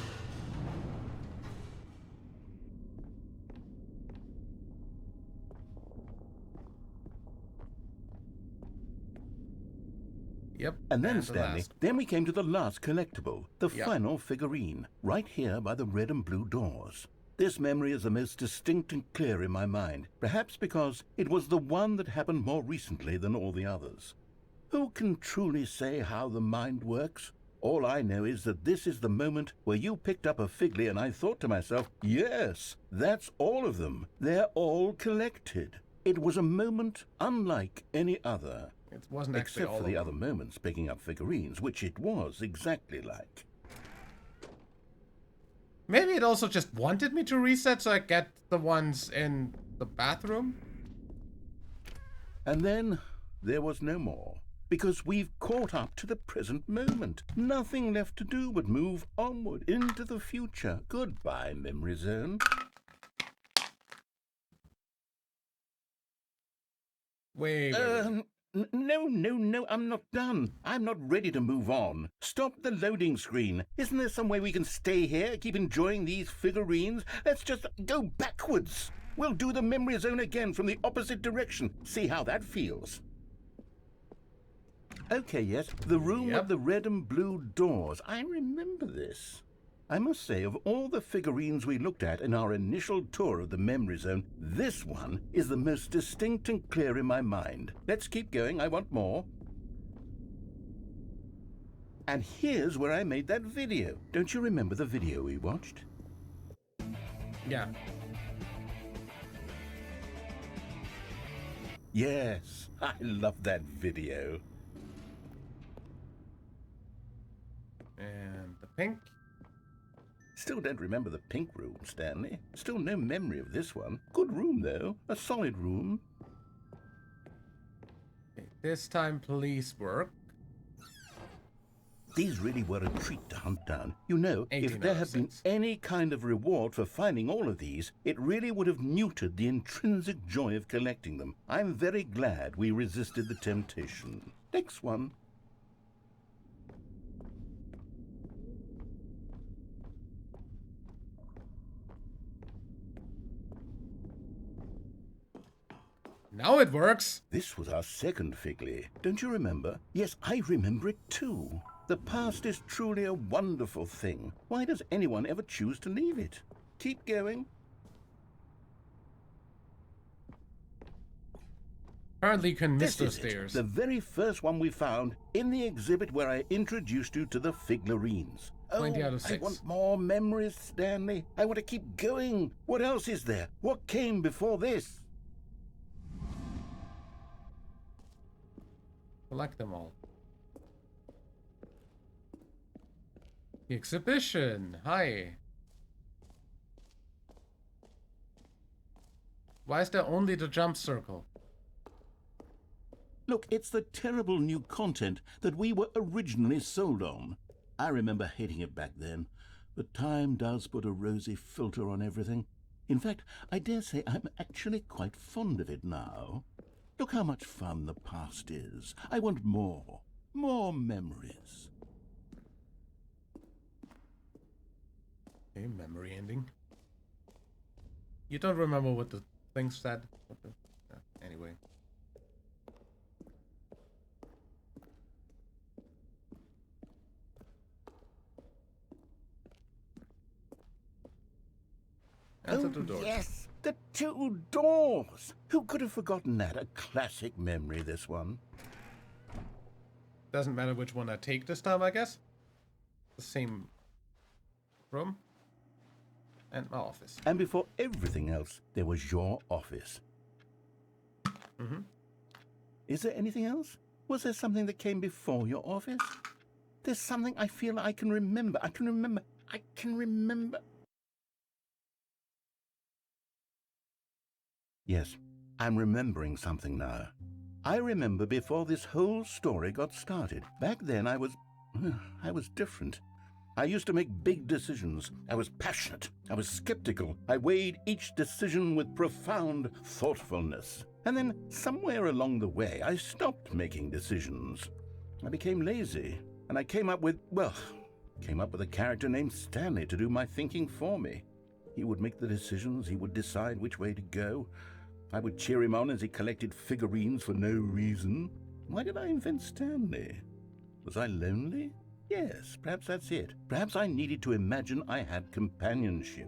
Yep. And then, the Stanley, last. then we came to the last collectible, the Yep. final figurine, right here by the red and blue doors. This memory is the most distinct and clear in my mind, perhaps because it was the one that happened more recently than all the others. Who can truly say how the mind works? All I know is that this is the moment where you picked up a Figley and I thought to myself, yes, that's all of them. They're all collected. It was a moment unlike any other. It wasn't actually Except all for of the them. other moments picking up figurines, which it was exactly like. Maybe it also just wanted me to reset so I get the ones in the bathroom? And then there was no more, because we've caught up to the present moment. Nothing left to do but move onward into the future. Goodbye, Memory Zone. Wait. No, I'm not done. I'm not ready to move on. Stop the loading screen. Isn't there some way we can stay here, keep enjoying these figurines? Let's just go backwards. We'll do the memory zone again from the opposite direction. See how that feels. Okay, yes, the room with the red and blue doors. I remember this. I must say, of all the figurines we looked at in our initial tour of the memory zone, this one is the most distinct and clear in my mind. Let's keep going, I want more. And here's where I made that video. Don't you remember the video we watched? Yeah. Yes, I love that video. And the pink. Still don't remember the pink room, Stanley. Still no memory of this one. Good room, though. A solid room. Okay, this time police work. These really were a treat to hunt down. You know, if 18 there out of had been 6. any kind of reward for finding all of these, it really would have neutered the intrinsic joy of collecting them. I'm very glad we resisted the temptation. Next one. Now it works. This was our second Figley. Don't you remember? Yes, I remember it too. The past is truly a wonderful thing. Why does anyone ever choose to leave it? Keep going. Apparently you can miss This those is it, stairs. the very first one we found in the exhibit where I introduced you to the figurines. 20 out of 6. I want more memories, Stanley. I want to keep going. What else is there? What came before this? Collect them all. The exhibition. Hi. Why is there only the jump circle? Look, it's the terrible new content that we were originally sold on. I remember hating it back then, but time does put a rosy filter on everything. In fact, I dare say I'm actually quite fond of it now. Look how much fun the past is. I want more. More memories. Okay, memory ending. You don't remember what the thing said? Anyway. Answer the door. Yes, the two doors. Who could have forgotten that? A classic memory, this one. Doesn't matter which one I take this time, I guess. The same room. And my office. And before everything else, there was your office. Mm-hmm. Is there anything else? Was there something that came before your office? There's something I feel I can remember. I can remember. Yes, I'm remembering something now. I remember before this whole story got started. Back then I was different. I used to make big decisions. I was passionate. I was skeptical. I weighed each decision with profound thoughtfulness. And then somewhere along the way, I stopped making decisions. I became lazy, and I came up with a character named Stanley to do my thinking for me. He would make the decisions. He would decide which way to go. I would cheer him on as he collected figurines for no reason. Why did I invent Stanley? Was I lonely? Yes, perhaps that's it. Perhaps I needed to imagine I had companionship.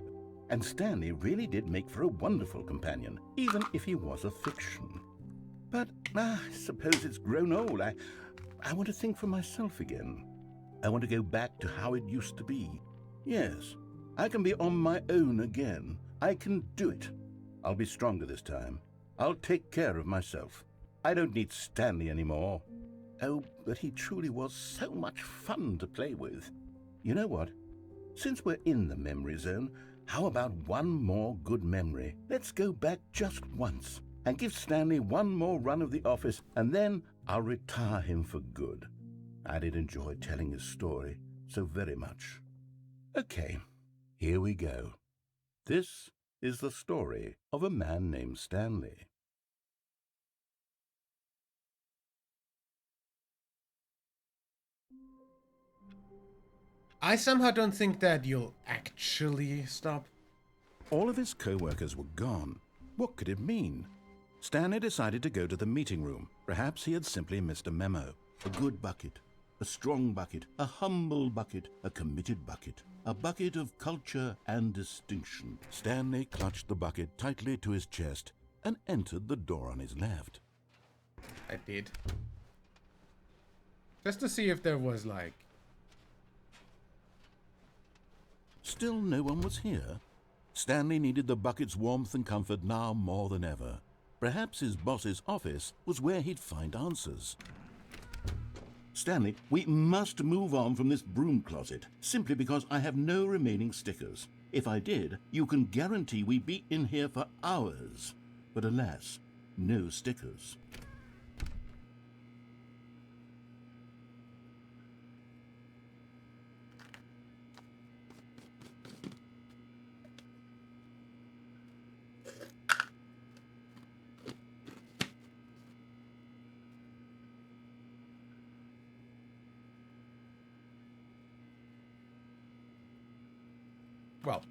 And Stanley really did make for a wonderful companion, even if he was a fiction. But I suppose it's grown old. I want to think for myself again. I want to go back to how it used to be. Yes, I can be on my own again. I can do it. I'll be stronger this time. I'll take care of myself. I don't need Stanley anymore. Oh, but he truly was so much fun to play with. You know what? Since we're in the memory zone, how about one more good memory? Let's go back just once and give Stanley one more run of the office, and then I'll retire him for good. I did enjoy telling his story so very much. Okay, here we go. This is the story of a man named Stanley. I somehow don't think that you'll actually stop. All of his co-workers were gone. What could it mean? Stanley decided to go to the meeting room. Perhaps he had simply missed a memo. A good bucket, a strong bucket, a humble bucket, a committed bucket, a bucket of culture and distinction. Stanley clutched the bucket tightly to his chest and entered the door on his left. I did. Just to see if there was like... Still no one was here. Stanley needed the bucket's warmth and comfort now more than ever. Perhaps his boss's office was where he'd find answers. Stanley, we must move on from this broom closet, simply because I have no remaining stickers. If I did, you can guarantee we'd be in here for hours. But alas, no stickers. Well,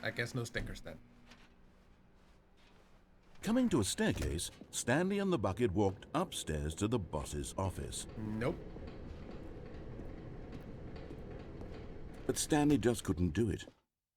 I guess no stickers then. Coming to a staircase, Stanley and the bucket walked upstairs to the boss's office. Nope. But Stanley just couldn't do it.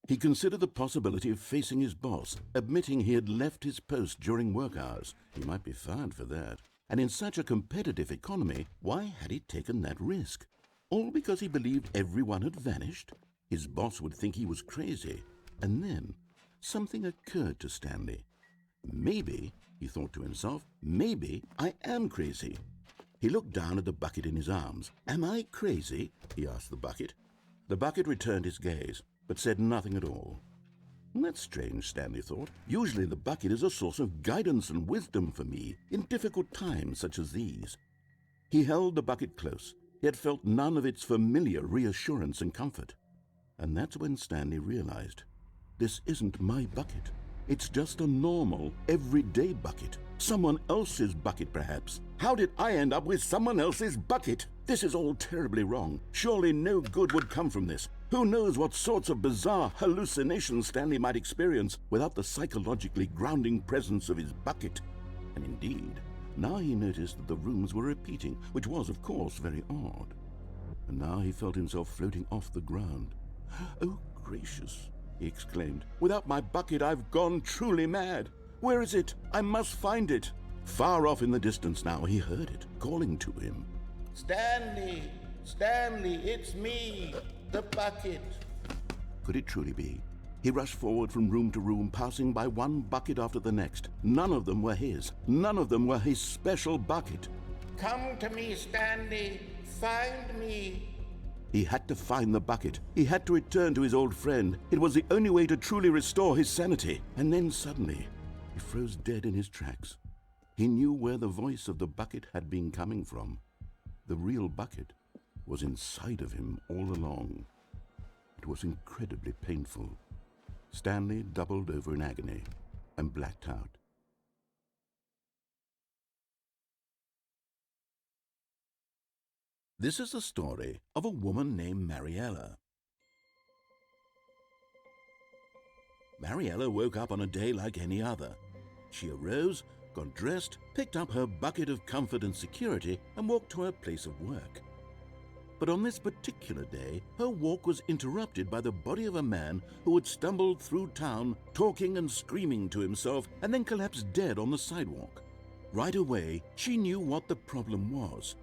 He considered the possibility of facing his boss, admitting he had left his post during work hours. He might be fired for that. And in such a competitive economy, why had he taken that risk? All because he believed everyone had vanished? His boss would think he was crazy. And then something occurred to Stanley. Maybe, he thought to himself, maybe I am crazy. He looked down at the bucket in his arms. Am I crazy? He asked the bucket. The bucket returned his gaze, but said nothing at all. That's strange, Stanley thought. Usually the bucket is a source of guidance and wisdom for me in difficult times such as these. He held the bucket close, yet felt none of its familiar reassurance and comfort. And that's when Stanley realized, this isn't my bucket. It's just a normal, everyday bucket. Someone else's bucket, perhaps. How did I end up with someone else's bucket? This is all terribly wrong. Surely no good would come from this. Who knows what sorts of bizarre hallucinations Stanley might experience without the psychologically grounding presence of his bucket. And indeed, now he noticed that the rooms were repeating, which was, of course, very odd. And now he felt himself floating off the ground. Oh, gracious, he exclaimed. Without my bucket, I've gone truly mad. Where is it? I must find it. Far off in the distance now, he heard it, calling to him. Stanley! Stanley, it's me! The bucket! Could it truly be? He rushed forward from room to room, passing by one bucket after the next. None of them were his. None of them were his special bucket. Come to me, Stanley! Find me! He had to find the bucket. He had to return to his old friend. It was the only way to truly restore his sanity. And then suddenly, he froze dead in his tracks. He knew where the voice of the bucket had been coming from. The real bucket was inside of him all along. It was incredibly painful. Stanley doubled over in agony and blacked out. This is the story of a woman named Mariella. Mariella woke up on a day like any other. She arose, got dressed, picked up her bucket of comfort and security, and walked to her place of work. But on this particular day, her walk was interrupted by the body of a man who had stumbled through town, talking and screaming to himself, and then collapsed dead on the sidewalk. Right away, she knew what the problem was.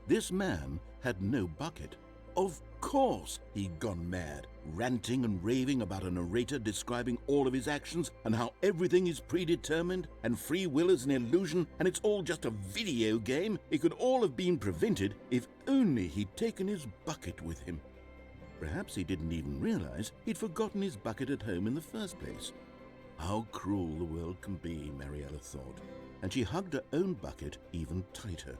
This man had no bucket. Of course he'd gone mad, ranting and raving about a narrator describing all of his actions and how everything is predetermined and free will is an illusion and it's all just a video game. It could all have been prevented if only he'd taken his bucket with him. Perhaps he didn't even realize he'd forgotten his bucket at home in the first place. How cruel the world can be, Mariella thought, and she hugged her own bucket even tighter.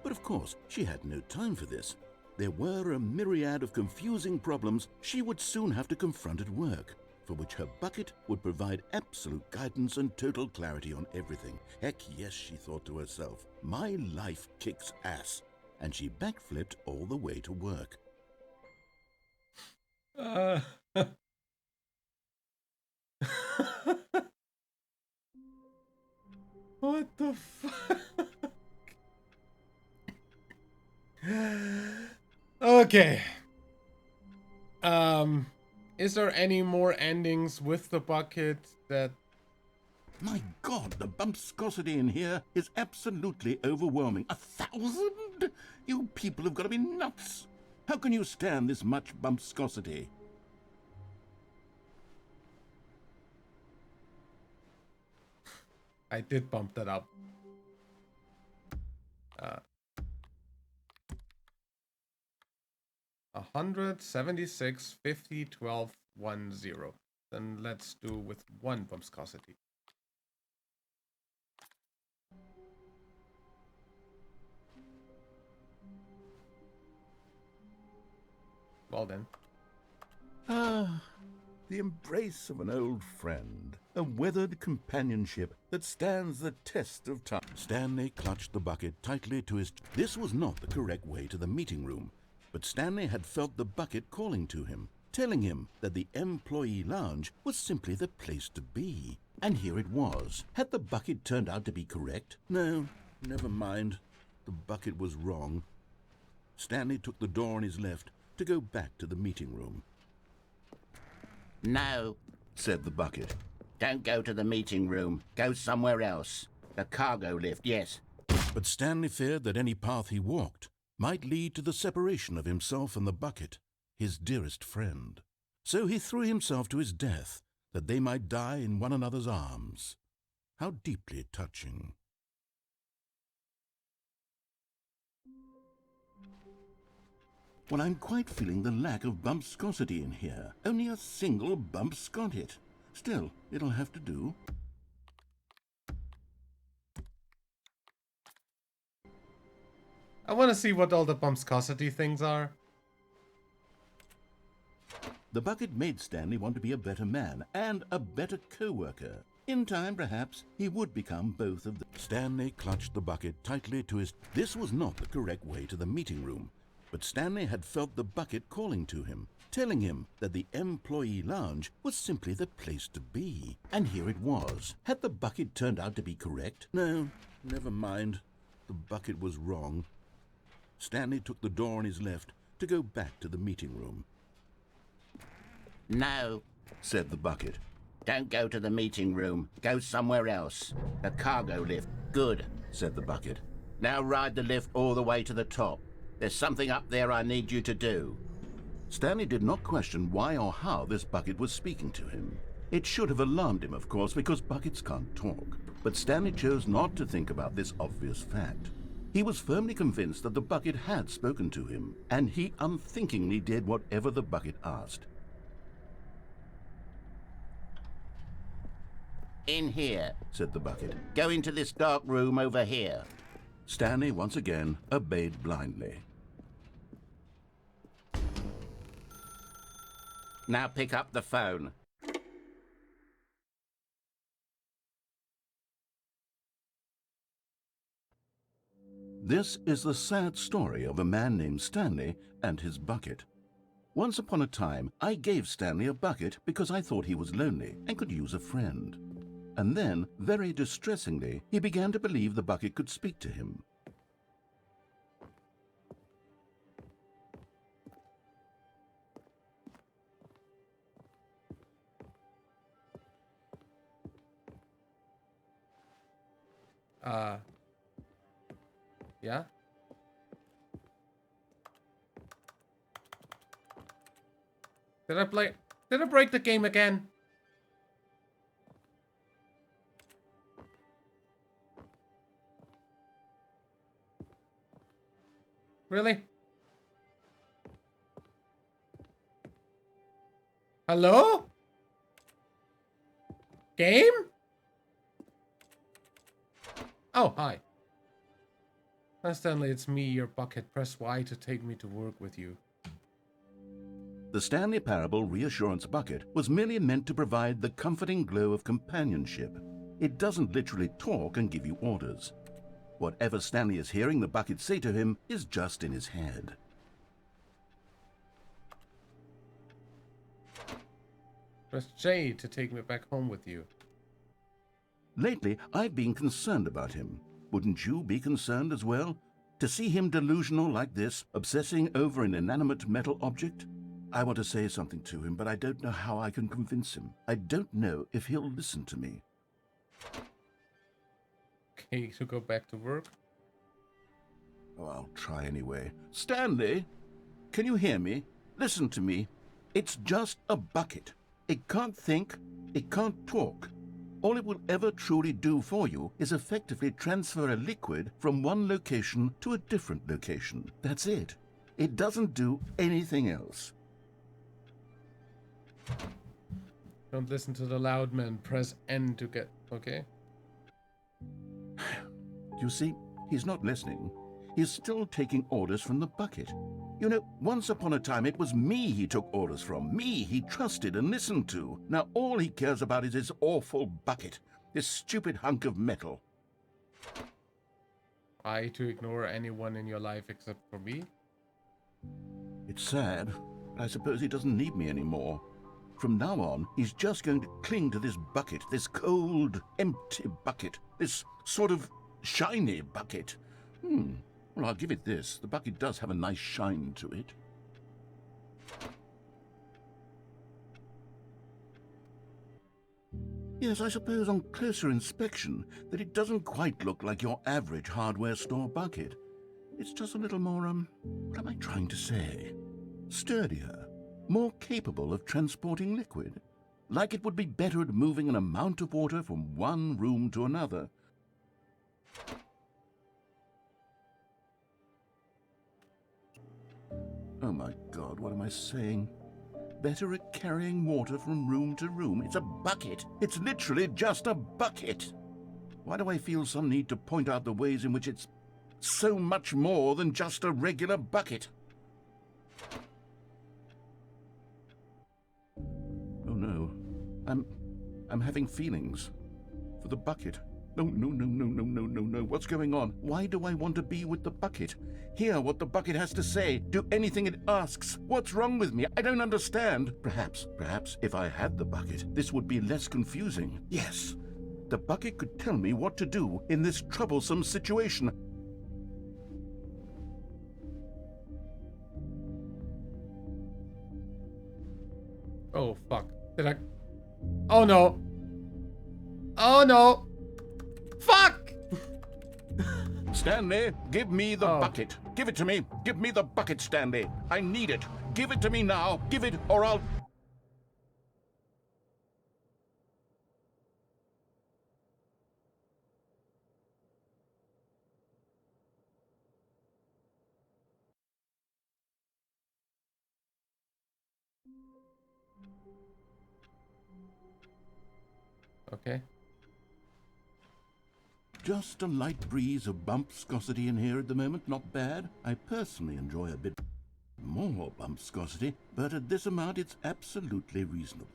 But of course, she had no time for this. There were a myriad of confusing problems she would soon have to confront at work, for which her bucket would provide absolute guidance and total clarity on everything. Heck yes, she thought to herself, my life kicks ass. And she backflipped all the way to work. Uh, what the fuck? Okay. Is there any more endings with the bucket that... My God, the bumpscosity in here is absolutely overwhelming. 1,000? You people have got to be nuts. How can you stand this much bumpscosity? I did bump that up. 176, 50, 12, 1, 0. Then let's do with 1 bumpscosity. Well then. Ah, the embrace of an old friend. A weathered companionship that stands the test of time. Stanley clutched the bucket tightly to his... This was not the correct way to the meeting room, but Stanley had felt the bucket calling to him, telling him that the employee lounge was simply the place to be. And here it was. Had the bucket turned out to be correct? No, never mind. The bucket was wrong. Stanley took the door on his left to go back to the meeting room. No, Said the bucket. don't go to the meeting room. Go somewhere else. The cargo lift, yes. But Stanley feared that any path he walked might lead to the separation of himself and the bucket, his dearest friend. So he threw himself to his death, that they might die in one another's arms. How deeply touching. Well, I'm quite feeling the lack of bumpscosity in here. Only a single bumpscot. Still, it'll have to do. I want to see what all the bumpscosity things are. The bucket made Stanley want to be a better man and a better co-worker. In time, perhaps, he would become both of them. Stanley clutched the bucket tightly to his... This was not the correct way to the meeting room, but Stanley had felt the bucket calling to him, telling him that the employee lounge was simply the place to be. And here it was. Had the bucket turned out to be correct? No, never mind. The bucket was wrong. Stanley took the door on his left to go back to the meeting room. No, Said the bucket. don't go to the meeting room. Go somewhere else. The cargo lift, good. Said the bucket. Now ride the lift all the way to the top. There's something up there I need you to do. Stanley did not question why or how this bucket was speaking to him. It should have alarmed him, of course, because buckets can't talk. But Stanley chose not to think about this obvious fact. He was firmly convinced that the bucket had spoken to him, and he unthinkingly did whatever the bucket asked. In here. Said the bucket. Go into this dark room over here. Stanley once again obeyed blindly. Now pick up the phone. This is the sad story of a man named Stanley and his bucket. Once upon a time, I gave Stanley a bucket because I thought he was lonely and could use a friend. And then, very distressingly, he began to believe the bucket could speak to him. Yeah? Did I break the game again? Really? Hello? Game? Oh, hi. Hi, Stanley, it's me, your bucket. Press Y to take me to work with you. The Stanley Parable Reassurance Bucket was merely meant to provide the comforting glow of companionship. It doesn't literally talk and give you orders. Whatever Stanley is hearing the bucket say to him is just in his head. Press J to take me back home with you. Lately, I've been concerned about him. Wouldn't you be concerned as well? To see him delusional like this, obsessing over an inanimate metal object? I want to say something to him, but I don't know how I can convince him. I don't know if he'll listen to me. Okay, to go back to work. Oh, I'll try anyway. Stanley, can you hear me? Listen to me. It's just a bucket. It can't think, it can't talk. All it will ever truly do for you is effectively transfer a liquid from one location to a different location. That's it. It doesn't do anything else. Don't listen to the loud man. Press N to get... Okay. You see, he's not listening. He's still taking orders from the bucket. You know, once upon a time it was me he took orders from. Me he trusted and listened to. Now all he cares about is his awful bucket. This stupid hunk of metal. To ignore anyone in your life except for me? It's sad, but I suppose he doesn't need me anymore. From now on, he's just going to cling to this bucket, this cold, empty bucket, this sort of shiny bucket. Well, I'll give it this. The bucket does have a nice shine to it. Yes, I suppose on closer inspection that it doesn't quite look like your average hardware store bucket. It's just a little more, what am I trying to say? Sturdier, more capable of transporting liquid. Like it would be better at moving an amount of water from one room to another. Oh my God, what am I saying? Better at carrying water from room to room. It's a bucket. It's literally just a bucket. Why do I feel some need to point out the ways in which it's so much more than just a regular bucket? Oh no, I'm having feelings for the bucket. No. What's going on? Why do I want to be with the bucket? Hear what the bucket has to say. Do anything it asks. What's wrong with me? I don't understand. Perhaps, if I had the bucket, this would be less confusing. Yes, the bucket could tell me what to do in this troublesome situation. Oh, fuck. Did I... Oh, no. Oh, no. Fuck! Stanley, give me the bucket. Give it to me. Give me the bucket, Stanley. I need it. Give it to me now. Give it, or I'll... Okay. Just a light breeze of bumpscosity in here at the moment. Not bad. I personally enjoy a bit more bumpscosity, but at this amount it's absolutely reasonable.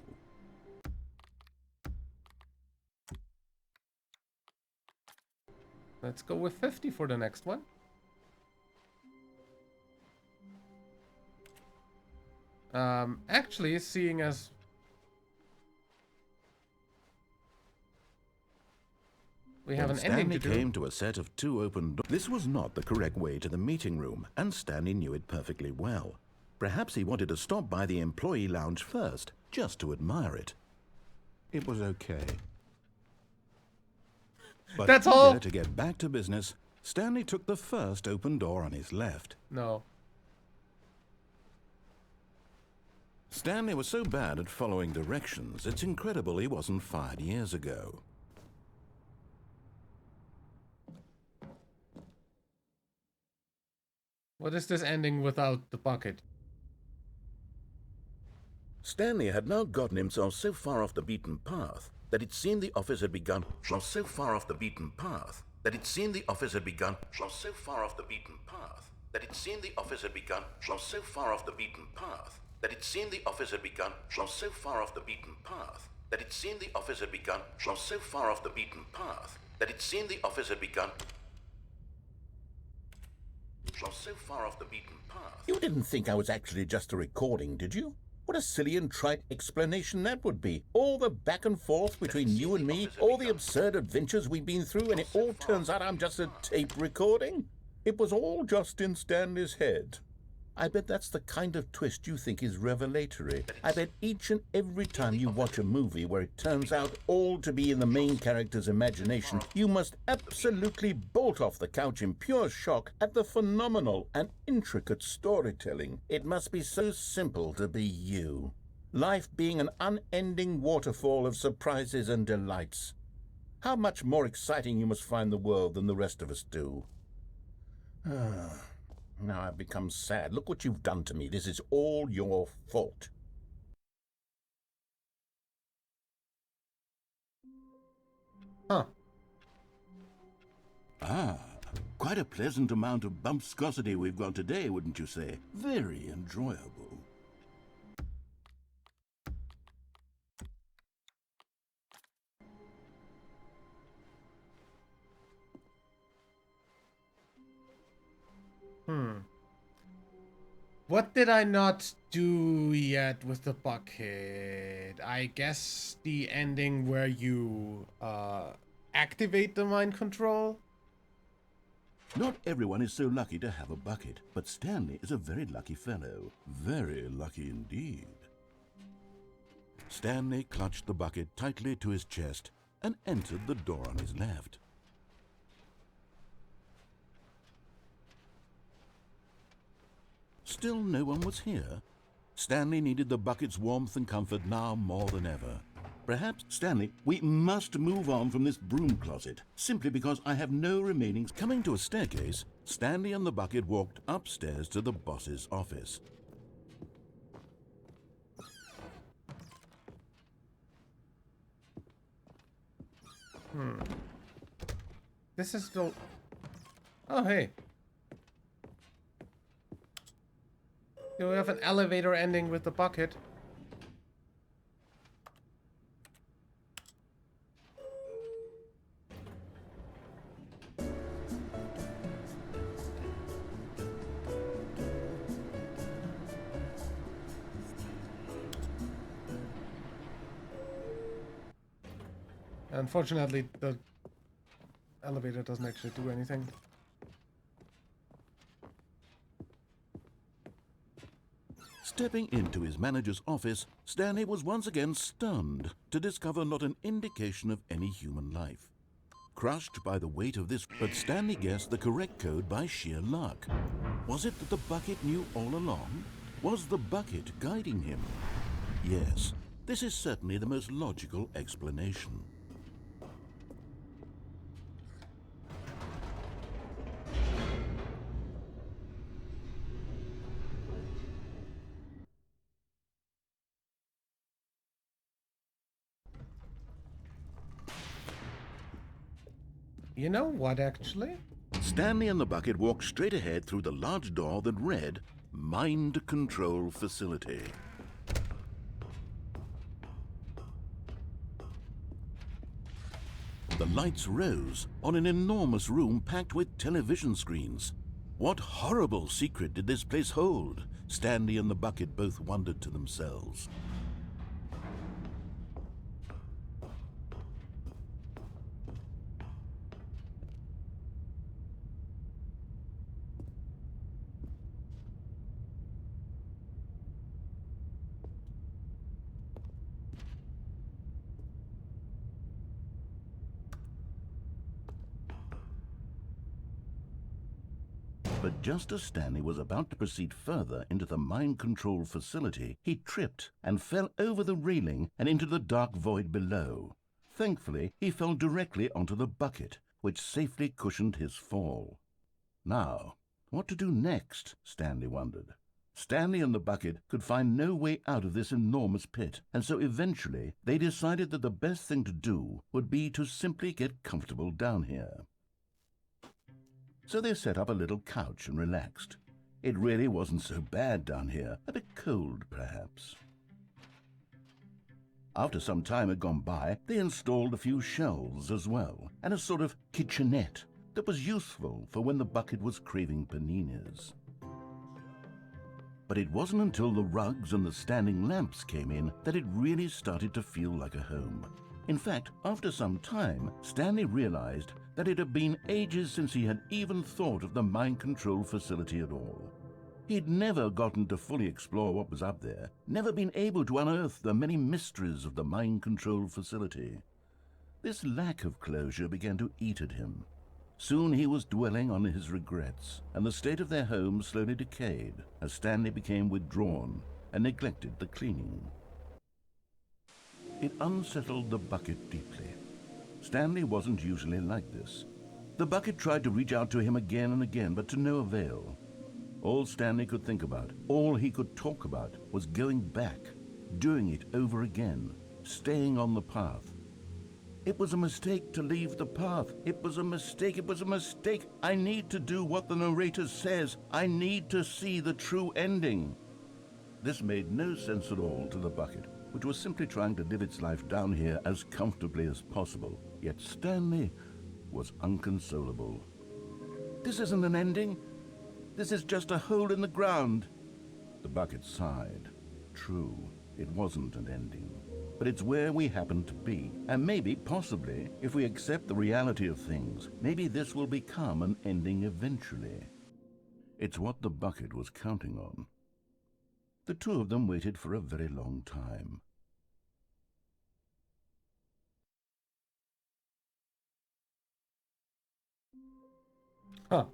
Let's go with 50 for the next one. Actually, seeing as... we have an ending to do. Stanley came to a set of 2 open doors. This was not the correct way to the meeting room, and Stanley knew it perfectly well. Perhaps he wanted to stop by the employee lounge first, just to admire it. It was okay. But That's all. to get back to business, Stanley took the first open door on his left. No. Stanley was so bad at following directions, it's incredible he wasn't fired years ago. What is this ending without the bucket? Stanley had now gotten himself so far off the beaten path that it seemed the office had begun. So far off the beaten path that it seemed the office had begun. So far off the beaten path that it seemed the office had begun. So far off the beaten path that it seemed the office had begun. So far off the beaten path that it seemed the office had begun. So far off the beaten path that it seemed the office had begun. So far off the beaten path. You didn't think I was actually just a recording, did you? What a silly and trite explanation that would be. All the back and forth between you and me, all the absurd adventures we've been through, and it all turns out I'm just a tape recording? It was all just in Stanley's head. I bet that's the kind of twist you think is revelatory. I bet each and every time you watch a movie where it turns out all to be in the main character's imagination, you must absolutely bolt off the couch in pure shock at the phenomenal and intricate storytelling. It must be so simple to be you. Life being an unending waterfall of surprises and delights. How much more exciting you must find the world than the rest of us do. Now I've become sad. Look what you've done to me. This is all your fault. Huh. Ah, quite a pleasant amount of bumpscosity we've got today, wouldn't you say? Very enjoyable. What did I not do yet with the bucket? I guess the ending where you activate the mind control? Not everyone is so lucky to have a bucket, but Stanley is a very lucky fellow. Very lucky indeed. Stanley clutched the bucket tightly to his chest and entered the door on his left. Still no one was here. Stanley needed the bucket's warmth and comfort now more than ever. Perhaps, Stanley, we must move on from this broom closet, simply because I have no remaining... Coming to a staircase, Stanley and the bucket walked upstairs to the boss's office. This is still... Oh, hey. Do we have an elevator ending with the bucket? Unfortunately, the elevator doesn't actually do anything. Stepping into his manager's office, Stanley was once again stunned to discover not an indication of any human life. Crushed by the weight of this, but Stanley guessed the correct code by sheer luck. Was it that the bucket knew all along? Was the bucket guiding him? Yes, this is certainly the most logical explanation. You know what, actually? Stanley and the bucket walked straight ahead through the large door that read, Mind Control Facility. The lights rose on an enormous room packed with television screens. What horrible secret did this place hold? Stanley and the bucket both wondered to themselves. But just as Stanley was about to proceed further into the mind control facility, he tripped and fell over the railing and into the dark void below. Thankfully, he fell directly onto the bucket, which safely cushioned his fall. Now, what to do next? Stanley wondered. Stanley and the bucket could find no way out of this enormous pit, and so eventually they decided that the best thing to do would be to simply get comfortable down here. So they set up a little couch and relaxed. It really wasn't so bad down here, a bit cold perhaps. After some time had gone by, they installed a few shelves as well, and a sort of kitchenette that was useful for when the bucket was craving paninis. But it wasn't until the rugs and the standing lamps came in that it really started to feel like a home. In fact, after some time, Stanley realized that it had been ages since he had even thought of the mind control facility at all. He'd never gotten to fully explore what was up there, never been able to unearth the many mysteries of the mind control facility. This lack of closure began to eat at him. Soon he was dwelling on his regrets, and the state of their home slowly decayed as Stanley became withdrawn and neglected the cleaning. It unsettled the bucket deeply. Stanley wasn't usually like this. The bucket tried to reach out to him again and again, but to no avail. All Stanley could think about, all he could talk about, was going back, doing it over again, staying on the path. It was a mistake to leave the path. It was a mistake. It was a mistake. I need to do what the narrator says. I need to see the true ending. This made no sense at all to the bucket, which was simply trying to live its life down here as comfortably as possible. Yet Stanley was unconsolable. This isn't an ending. This is just a hole in the ground. The bucket sighed. True, it wasn't an ending. But it's where we happen to be. And maybe, possibly, if we accept the reality of things, maybe this will become an ending eventually. It's what the bucket was counting on. The two of them waited for a very long time. Huh.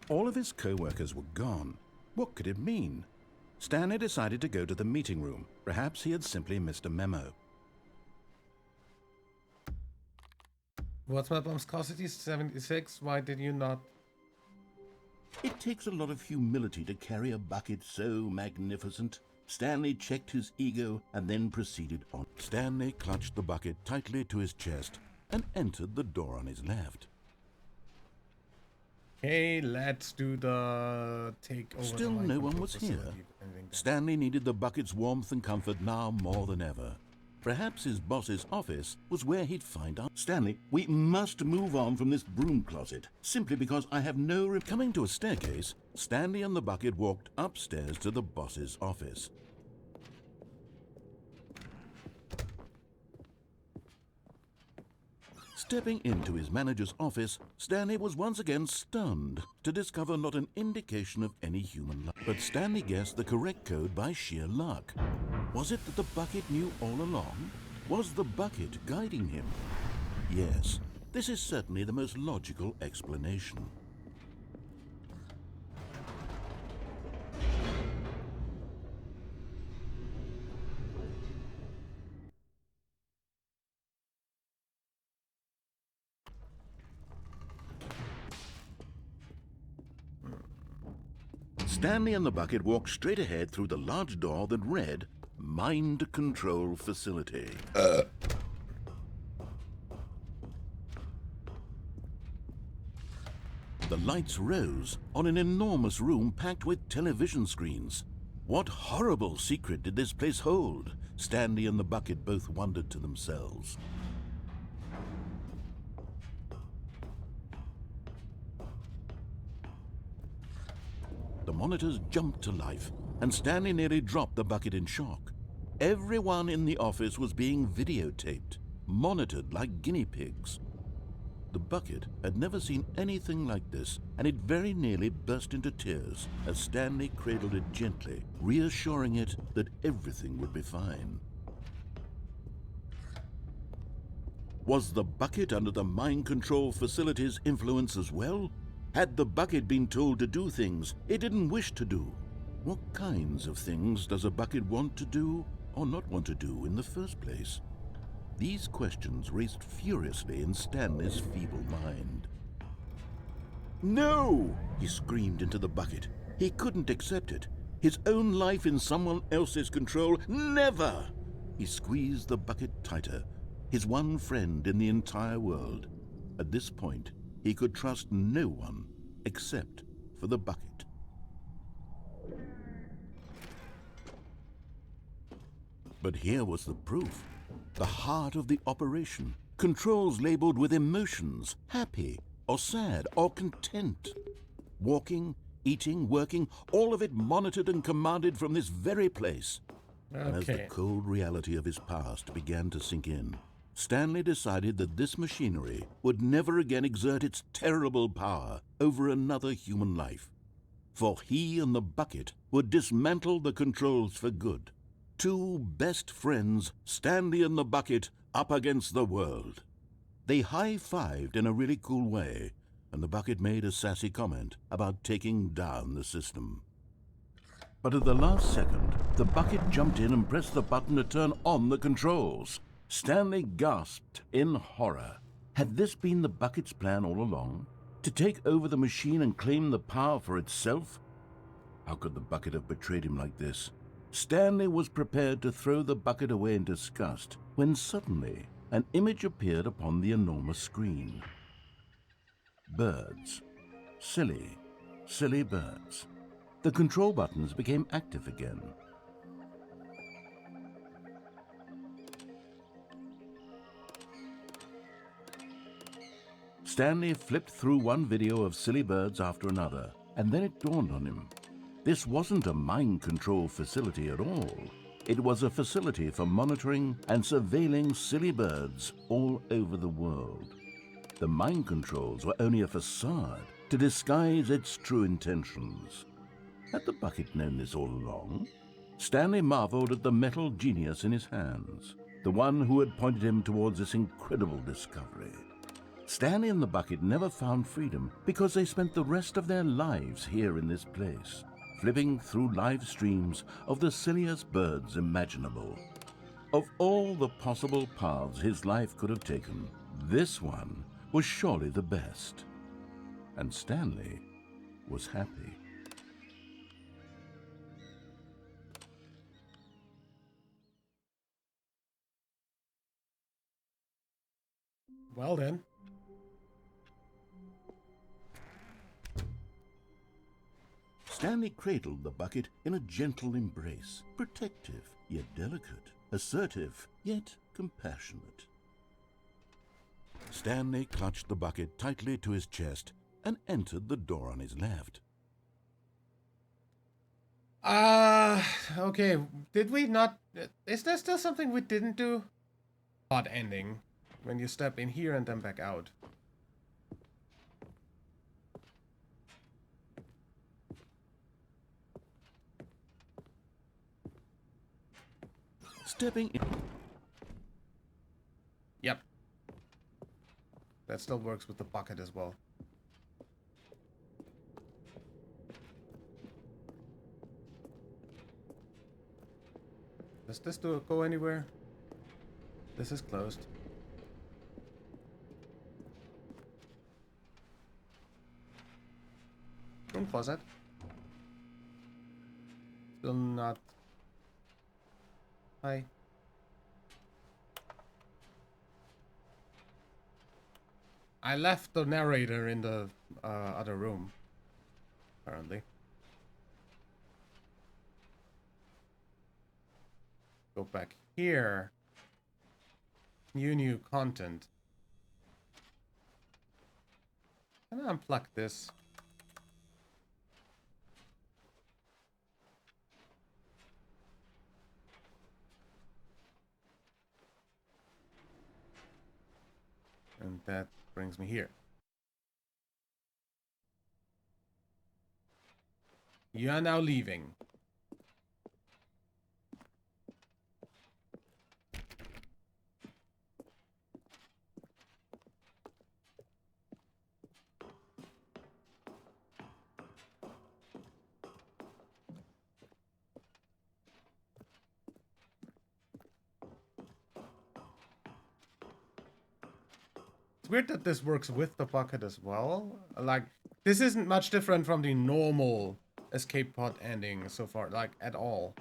All of his co-workers were gone. What could it mean? Stanley decided to go to the meeting room. Perhaps he had simply missed a memo. What's my viscosity? 76? Why did you not? It takes a lot of humility to carry a bucket so magnificent. Stanley checked his ego and then proceeded on. Stanley clutched the bucket tightly to his chest and entered the door on his left. Okay, let's do the take over. Still no one was here. Stanley needed the bucket's warmth and comfort now more than ever. Perhaps his boss's office was where he'd find out. Stanley, we must move on from this broom closet, simply because I have no... Coming to a staircase, Stanley and the bucket walked upstairs to the boss's office. Stepping into his manager's office, Stanley was once again stunned to discover not an indication of any human life. But Stanley guessed the correct code by sheer luck. Was it that the bucket knew all along? Was the bucket guiding him? Yes, this is certainly the most logical explanation. Stanley and the bucket walked straight ahead through the large door that read, Mind Control Facility. The lights rose on an enormous room packed with television screens. What horrible secret did this place hold? Stanley and the bucket both wondered to themselves. The monitors jumped to life, and Stanley nearly dropped the bucket in shock. Everyone in the office was being videotaped, monitored like guinea pigs. The bucket had never seen anything like this, and it very nearly burst into tears as Stanley cradled it gently, reassuring it that everything would be fine. Was the bucket under the mind control facility's influence as well? Had the bucket been told to do things it didn't wish to do? What kinds of things does a bucket want to do or not want to do in the first place? These questions raced furiously in Stanley's feeble mind. No! He screamed into the bucket. He couldn't accept it. His own life in someone else's control? Never! He squeezed the bucket tighter. His one friend in the entire world. At this point, he could trust no one except for the bucket. But here was the proof. The heart of the operation. Controls labeled with emotions, happy or sad or content. Walking, eating, working, all of it monitored and commanded from this very place. And as the Okay. cold reality of his past began to sink in, Stanley decided that this machinery would never again exert its terrible power over another human life. For he and the bucket would dismantle the controls for good. Two best friends, Stanley and the bucket, up against the world. They high-fived in a really cool way, and the bucket made a sassy comment about taking down the system. But at the last second, the bucket jumped in and pressed the button to turn on the controls. Stanley gasped in horror. Had this been the bucket's plan all along? To take over the machine and claim the power for itself? How could the bucket have betrayed him like this? Stanley was prepared to throw the bucket away in disgust when suddenly an image appeared upon the enormous screen. Birds. Silly, silly birds. The control buttons became active again. Stanley flipped through one video of silly birds after another, and then it dawned on him. This wasn't a mind control facility at all. It was a facility for monitoring and surveilling silly birds all over the world. The mind controls were only a facade to disguise its true intentions. Had the bucket known this all along? Stanley marveled at the metal genius in his hands, the one who had pointed him towards this incredible discovery. Stanley and the bucket never found freedom because they spent the rest of their lives here in this place, flipping through live streams of the silliest birds imaginable. Of all the possible paths his life could have taken, this one was surely the best. And Stanley was happy. Well then. Stanley cradled the bucket in a gentle embrace, protective yet delicate, assertive yet compassionate. Stanley clutched the bucket tightly to his chest and entered the door on his left. Okay. Did we not... Is there still something we didn't do? Odd ending. When you step in here and then back out. Stepping in. Yep. That still works with the bucket as well. Does this go anywhere? This is closed. Room closet. Still not. Hi. I left the narrator in the other room, apparently. Go back here. New content. Can I unplug this? And that brings me here. You are now leaving. It's weird that this works with the bucket as well. Like, this isn't much different from the normal escape pod ending so far, like, at all.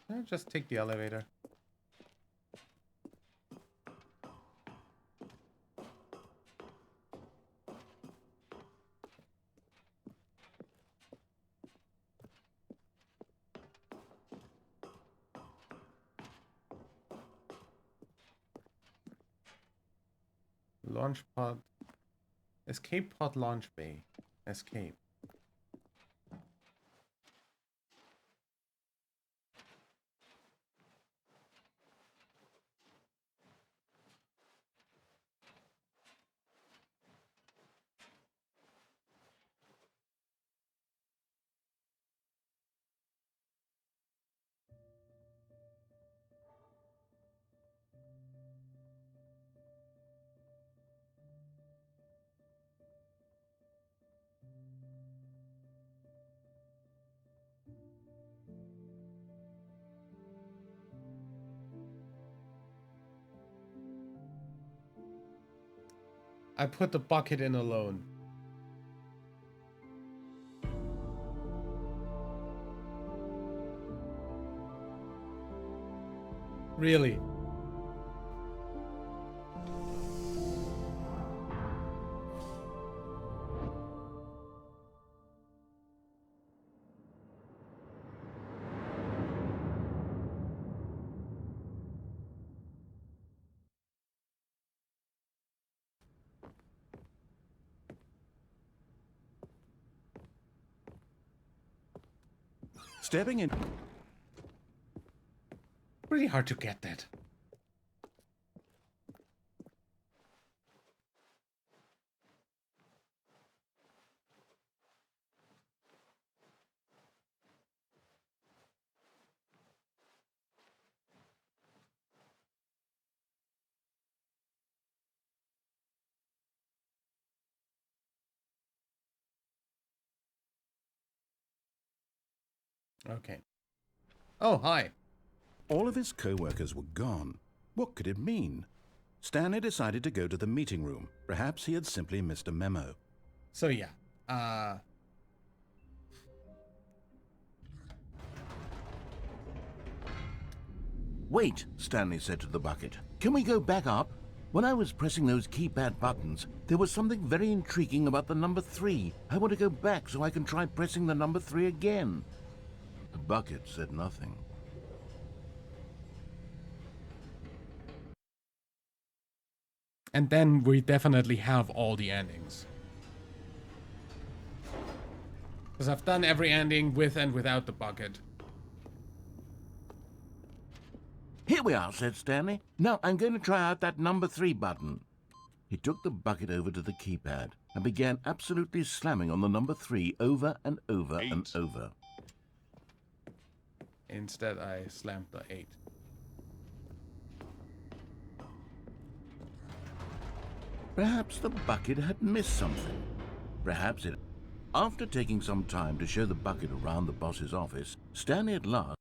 I'll just take the elevator. Launch pod. Escape pod launch bay. Escape. I put the bucket in alone. Really? Stepping in. Pretty hard to get that. Okay. Oh, hi. All of his co-workers were gone. What could it mean? Stanley decided to go to the meeting room. Perhaps he had simply missed a memo. So yeah. Wait, Stanley said to the bucket. Can we go back up? When I was pressing those keypad buttons, there was something very intriguing about the number 3. I want to go back so I can try pressing the number 3 again. The bucket said nothing. And then we definitely have all the endings. Because I've done every ending with and without the bucket. Here we are, said Stanley. Now I'm going to try out that number 3 button. He took the bucket over to the keypad and began absolutely slamming on the number 3 over and over and over. Instead, I slammed the 8. Perhaps the bucket had missed something. Perhaps it... After taking some time to show the bucket around the boss's office, Stanley at last...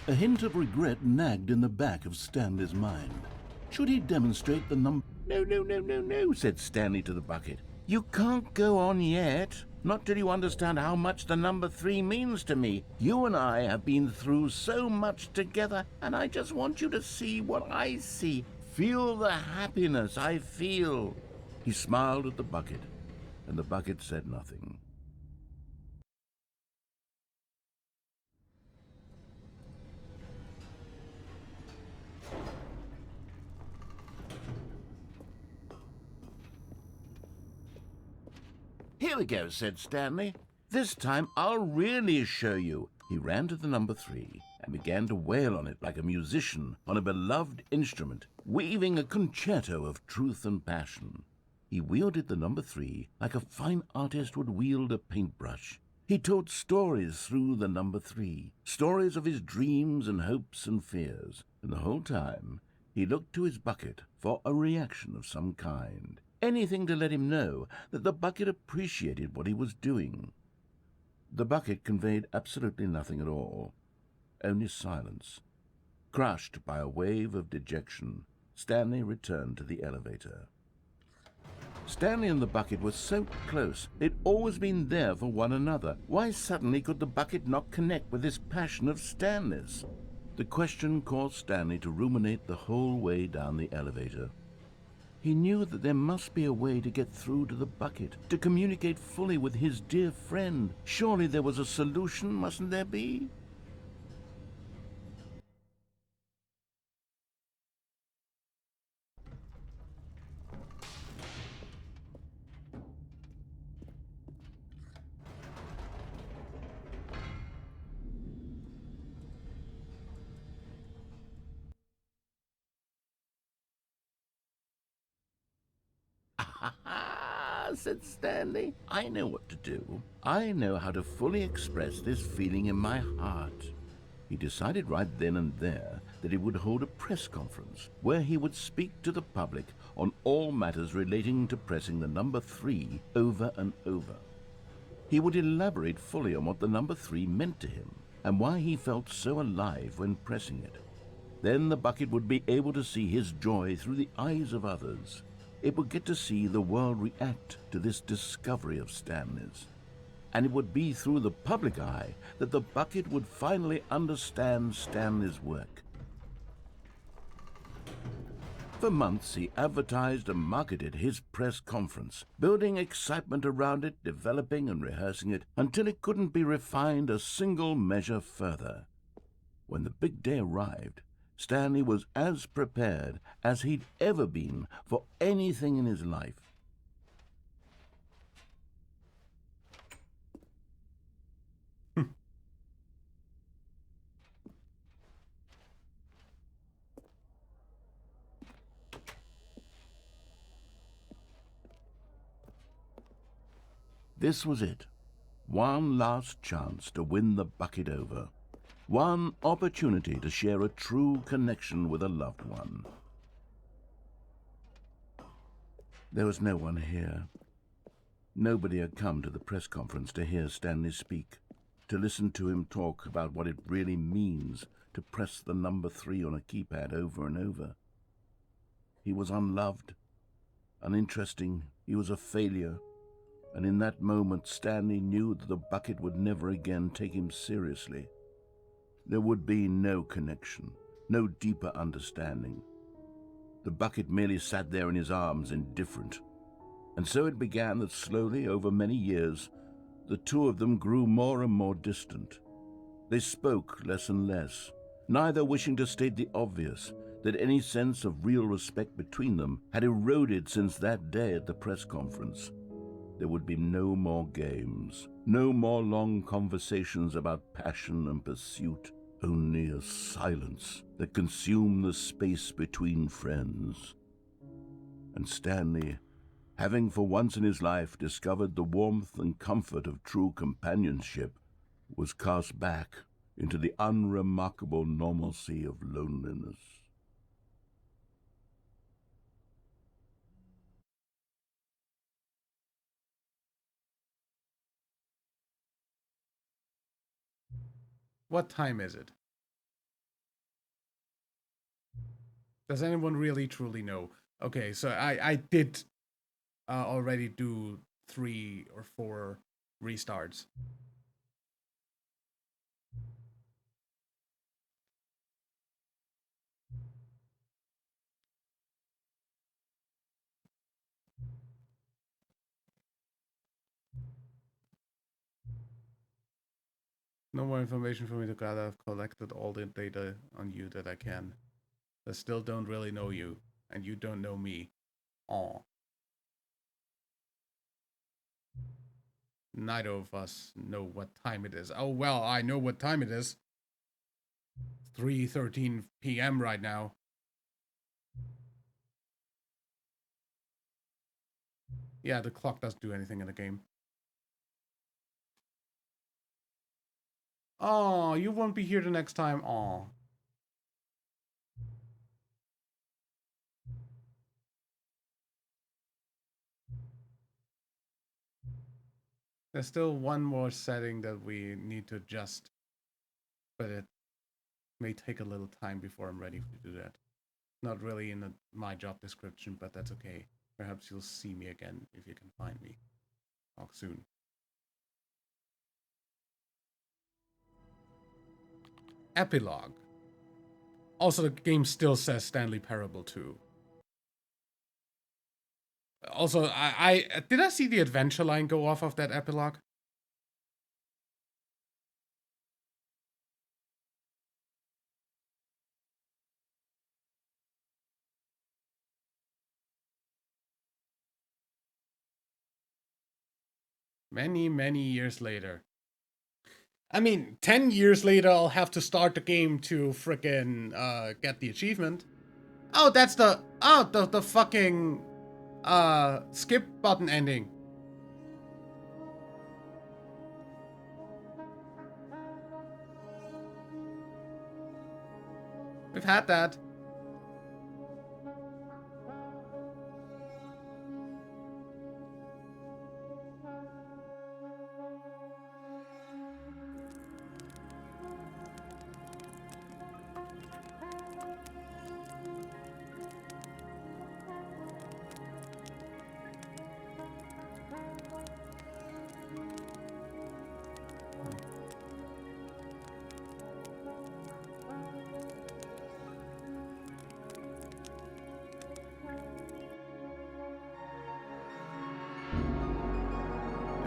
A hint of regret nagged in the back of Stanley's mind. Should he demonstrate the number... No, said Stanley to the bucket. You can't go on yet. Not till you understand how much the number 3 means to me. You and I have been through so much together, and I just want you to see what I see. Feel the happiness I feel. He smiled at the bucket, and the bucket said nothing. Here we go, said Stanley. This time I'll really show you. He ran to the number 3 and began to wail on it like a musician on a beloved instrument, weaving a concerto of truth and passion. He wielded the number 3 like a fine artist would wield a paintbrush. He told stories through the number 3, stories of his dreams and hopes and fears, and the whole time he looked to his bucket for a reaction of some kind. Anything to let him know that the bucket appreciated what he was doing. The bucket conveyed absolutely nothing at all, only silence. Crushed by a wave of dejection, Stanley returned to the elevator. Stanley and the bucket were so close. They'd always been there for one another. Why suddenly could the bucket not connect with this passion of Stanley's? The question caused Stanley to ruminate the whole way down the elevator. He knew that there must be a way to get through to the bucket, to communicate fully with his dear friend. Surely there was a solution, mustn't there be? said Stanley. I know what to do. I know how to fully express this feeling in my heart. He decided right then and there that he would hold a press conference where he would speak to the public on all matters relating to pressing the number 3 over and over. He would elaborate fully on what the number 3 meant to him and why he felt so alive when pressing it. Then the bucket would be able to see his joy through the eyes of others. It would get to see the world react to this discovery of Stanley's. And it would be through the public eye that the bucket would finally understand Stanley's work. For months he advertised and marketed his press conference, building excitement around it, developing and rehearsing it until it couldn't be refined a single measure further. When the big day arrived, Stanley was as prepared as he'd ever been for anything in his life. This was it. One last chance to win the bucket over. One opportunity to share a true connection with a loved one. There was no one here. Nobody had come to the press conference to hear Stanley speak, to listen to him talk about what it really means to press the number 3 on a keypad over and over. He was unloved, uninteresting, he was a failure, and in that moment Stanley knew that the bucket would never again take him seriously. There would be no connection, no deeper understanding. The bucket merely sat there in his arms, indifferent. And so it began that slowly, over many years, the two of them grew more and more distant. They spoke less and less, neither wishing to state the obvious, that any sense of real respect between them had eroded since that day at the press conference. There would be no more games, no more long conversations about passion and pursuit, only a silence that consumed the space between friends. And Stanley, having for once in his life discovered the warmth and comfort of true companionship, was cast back into the unremarkable normalcy of loneliness. What time is it? Does anyone really truly know? Okay, so I did already do 3 or 4 restarts. No more information for me to gather. I've collected all the data on you that I can. I still don't really know you, and you don't know me. Aw. Neither of us know what time it is. Oh, well, I know what time it is. 3:13 p.m. right now. Yeah, the clock doesn't do anything in the game. Oh, you won't be here the next time. Aw. There's still one more setting that we need to adjust, but it may take a little time before I'm ready to do that. Not really in my job description, but that's okay. Perhaps you'll see me again if you can find me. Talk soon. Epilogue. Also, the game still says Stanley Parable 2. Also, I did I see the adventure line go off of that epilogue? Many, many years later. I mean, 10 years later, I'll have to start the game to frickin' get the achievement. Oh, that's the... Oh, the fucking... skip button ending. We've had that.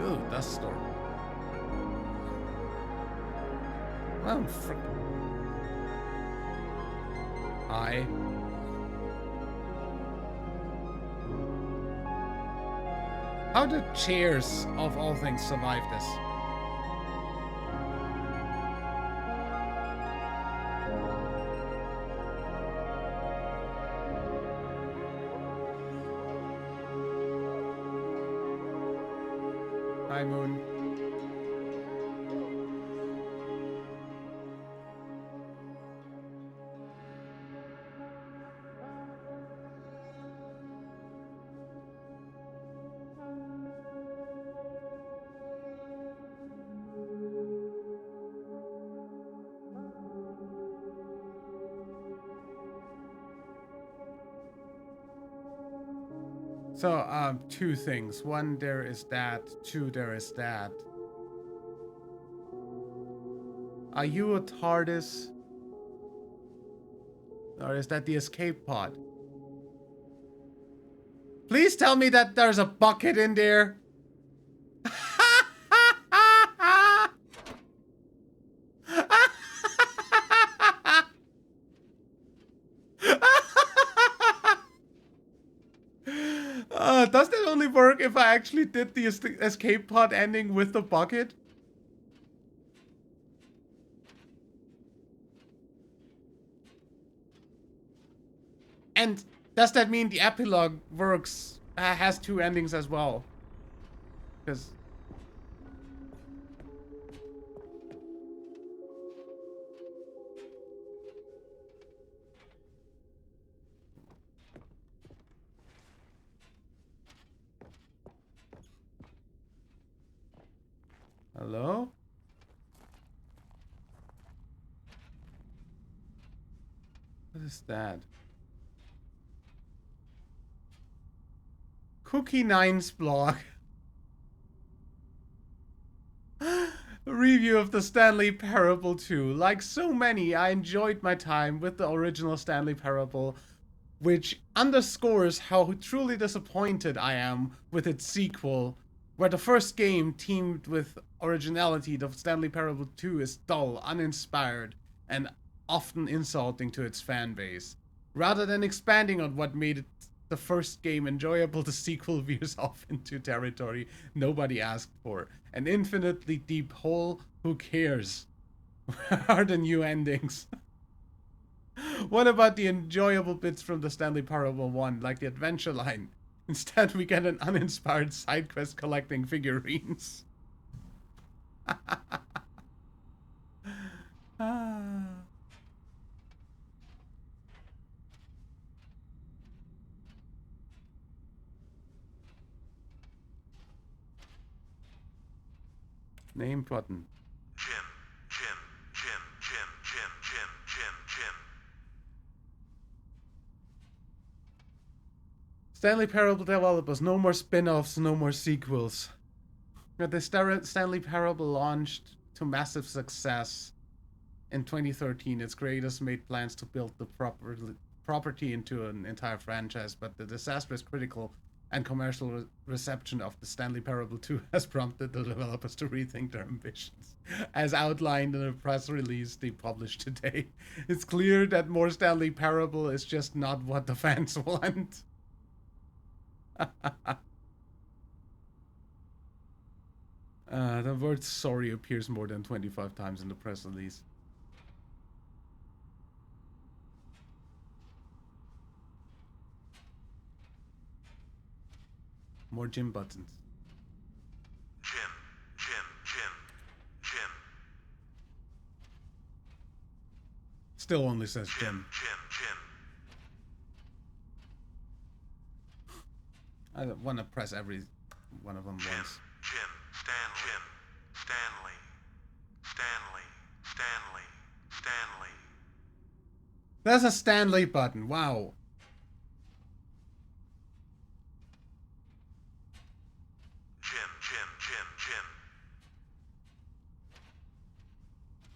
Ooh, dust storm. Oh, frick. Hi. How did chairs, of all things, survive this? Hi, Moon. So, two things. One, there is that. Two, there is that. Are you a TARDIS? Or is that the escape pod? Please tell me that there's a bucket in there. Does that only work if I actually did the escape pod ending with the bucket? And does that mean the epilogue works, has two endings as well? Because... Hello? What is that? Cookie Nine's blog. Review of the Stanley Parable 2. Like so many, I enjoyed my time with the original Stanley Parable, which underscores how truly disappointed I am with its sequel, where the first game teamed with originality. The Stanley Parable 2 is dull, uninspired, and often insulting to its fan base. Rather than expanding on what made it the first game enjoyable, the sequel veers off into territory nobody asked for. An infinitely deep hole. Who cares? Where are the new endings? What about the enjoyable bits from the Stanley Parable 1, like the adventure line? Instead, we get an uninspired side quest collecting figurines. Name button. Jim, Jim, Jim, Jim, Jim, Jim, Jim, Jim. Stanley Parable developers, no more spin-offs, no more sequels. The Stanley Parable launched to massive success in 2013. Its creators made plans to build the property into an entire franchise, but the disastrous critical and commercial reception of the Stanley Parable 2 has prompted the developers to rethink their ambitions. As outlined in a press release they published today, it's clear that more Stanley Parable is just not what the fans want. The word sorry appears more than 25 times in the press release. More gym buttons. Gin, gin, gin, gin, Still only says gin, gym. gin, gin. I want to press every one of them Jim, once. Jim, Stanley, Stanley, Stanley, Stanley, Stanley. There's a Stanley button. Wow. Jim, Jim, Jim, Jim.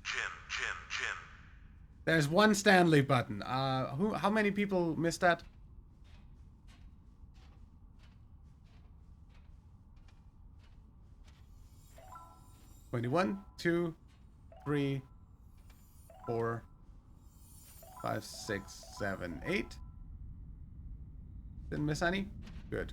Jim, Jim, Jim. There's one Stanley button. How many people missed that? One, 2, 3, 4, 5, 6, 7, 8. Didn't miss any? Good.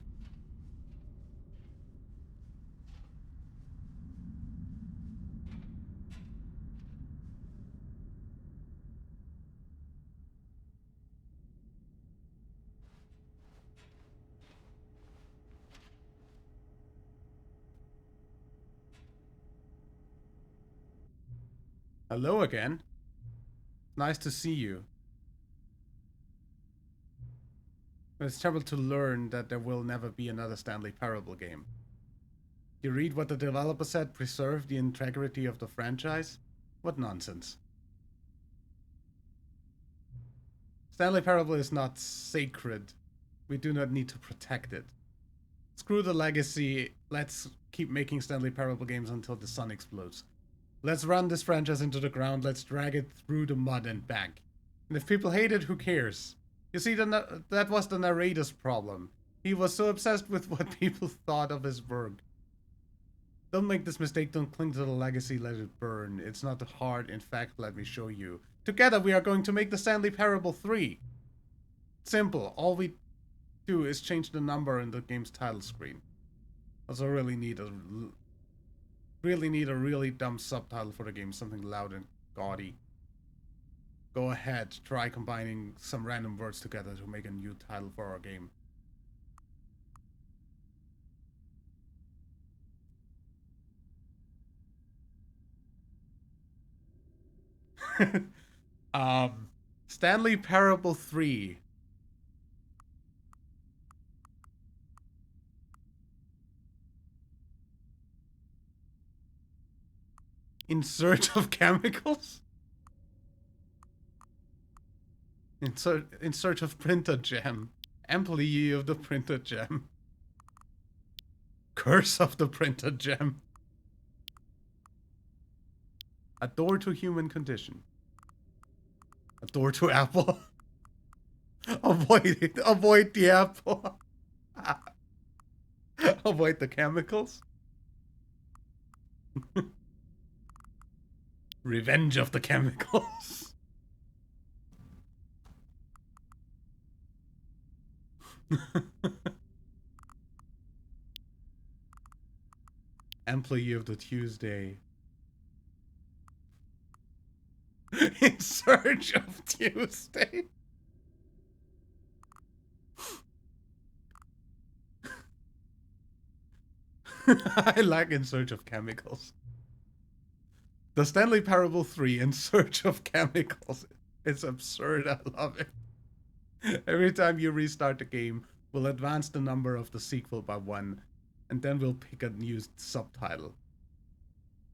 Hello again. Nice to see you. It's terrible to learn that there will never be another Stanley Parable game. You read what the developer said, preserve the integrity of the franchise? What nonsense. Stanley Parable is not sacred. We do not need to protect it. Screw the legacy. Let's keep making Stanley Parable games until the sun explodes. Let's run this franchise into the ground. Let's drag it through the mud and back. And if people hate it, who cares? You see, that was the narrator's problem. He was so obsessed with what people thought of his work. Don't make this mistake. Don't cling to the legacy. Let it burn. It's not hard. In fact, let me show you. Together, we are going to make the Stanley Parable 3. Simple. All we do is change the number in the game's title screen. Also, really need a really dumb subtitle for the game. Something loud and gaudy. Go ahead. Try combining some random words together to make a new title for our game. Stanley Parable 3. In search of chemicals? In search of printer gem. Employee of the printer gem. Curse of the printer gem. A door to human condition. A door to apple. Avoid it. Avoid the apple. Avoid the chemicals. Revenge of the chemicals. Employee of the Tuesday. In search of Tuesday. I like In Search of Chemicals. The Stanley Parable 3, In Search of Chemicals. It's absurd, I love it. Every time you restart the game, we'll advance the number of the sequel by 1, and then we'll pick a new subtitle.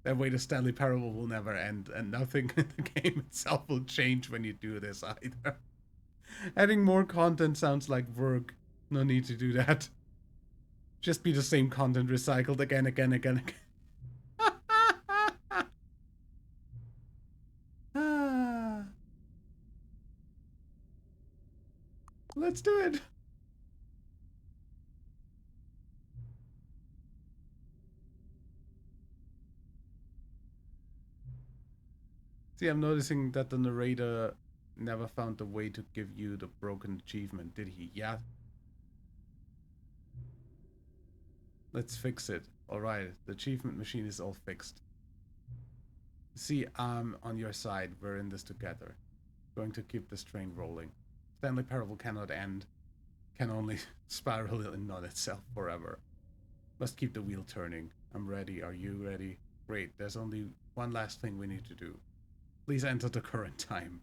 That way the Stanley Parable will never end, and nothing in the game itself will change when you do this either. Adding more content sounds like work. No need to do that. Just be the same content recycled again. Let's do it. See, I'm noticing that the narrator never found a way to give you the broken achievement, did he? Yeah. Let's fix it. Alright, the achievement machine is all fixed. See, I'm on your side. We're in this together. Going to keep this train rolling. Stanley Parable cannot end. Can only spiral in on itself forever. Must keep the wheel turning. I'm ready. Are you ready? Great. There's only one last thing we need to do. Please enter the current time.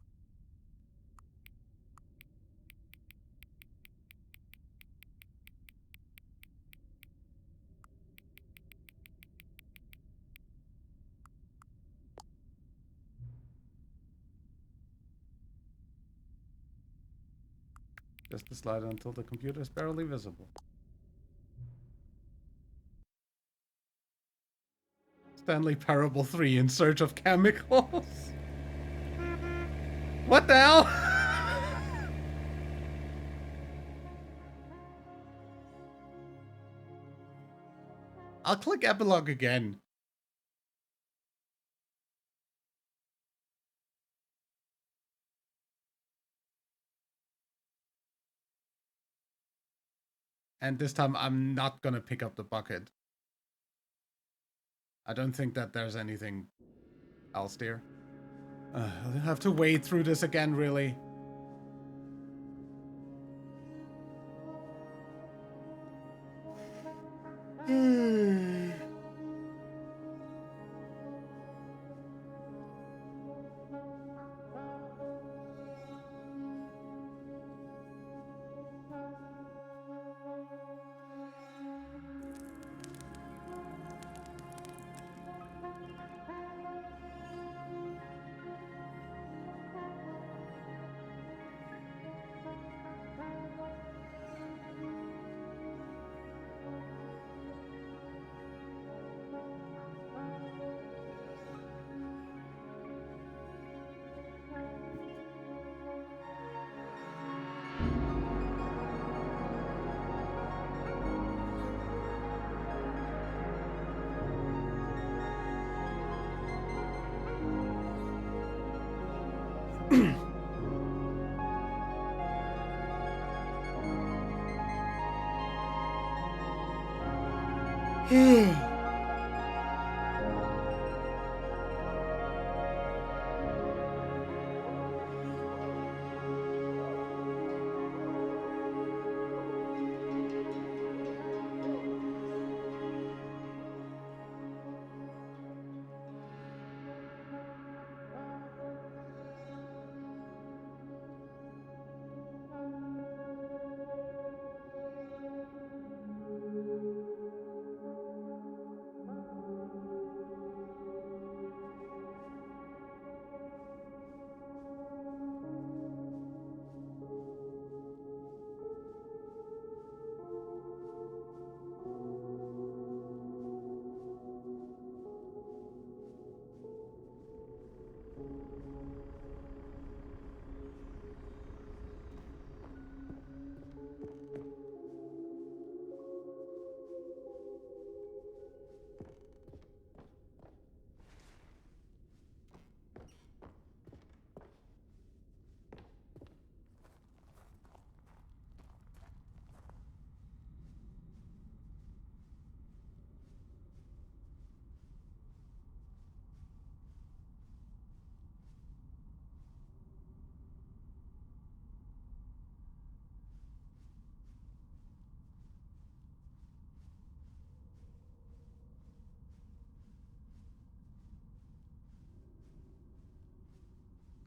Just the slide until the computer is barely visible. Stanley Parable 3 in search of chemicals. What the hell? I'll click epilogue again. And this time I'm not gonna pick up the bucket. I don't think that there's anything else there. I'll have to wade through this again, really.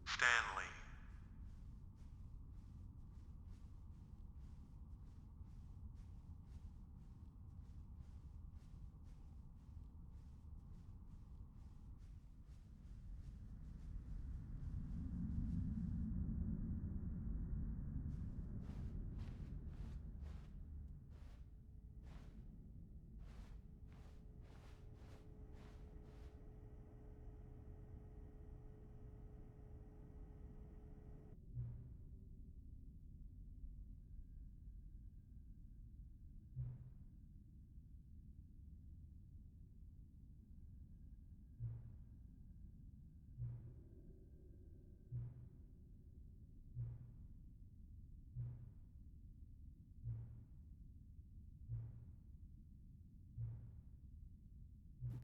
Stanley.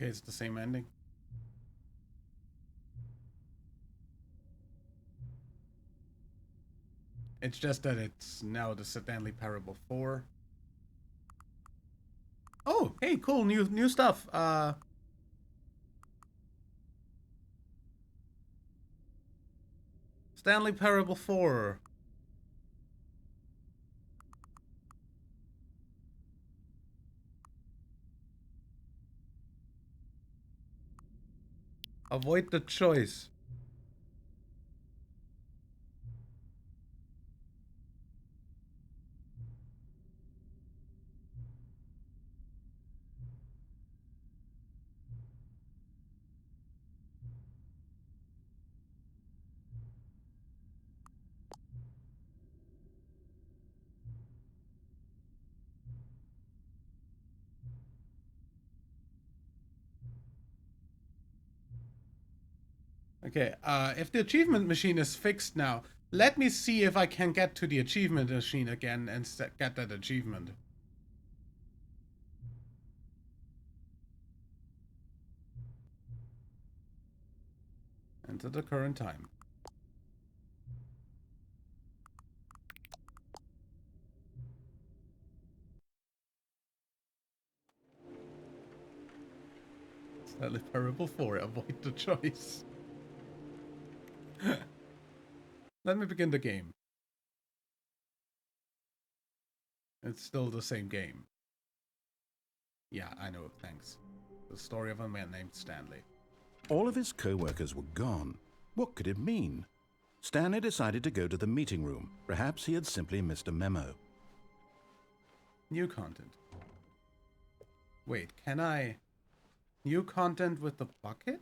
Okay, it's the same ending. It's just that it's now the Stanley Parable 4. Oh, hey, cool, new stuff. Stanley Parable 4. Avoid the choice. Okay, if the achievement machine is fixed now, let me see if I can get to the achievement machine again and get that achievement. Enter the current time. Stanley Parable 4, avoid the choice. Let me begin the game. It's still the same game. Yeah, I know, thanks. The story of a man named Stanley. All of his co-workers were gone. What could it mean? Stanley decided to go to the meeting room. Perhaps he had simply missed a memo. New content. Wait, can I... New content with the bucket?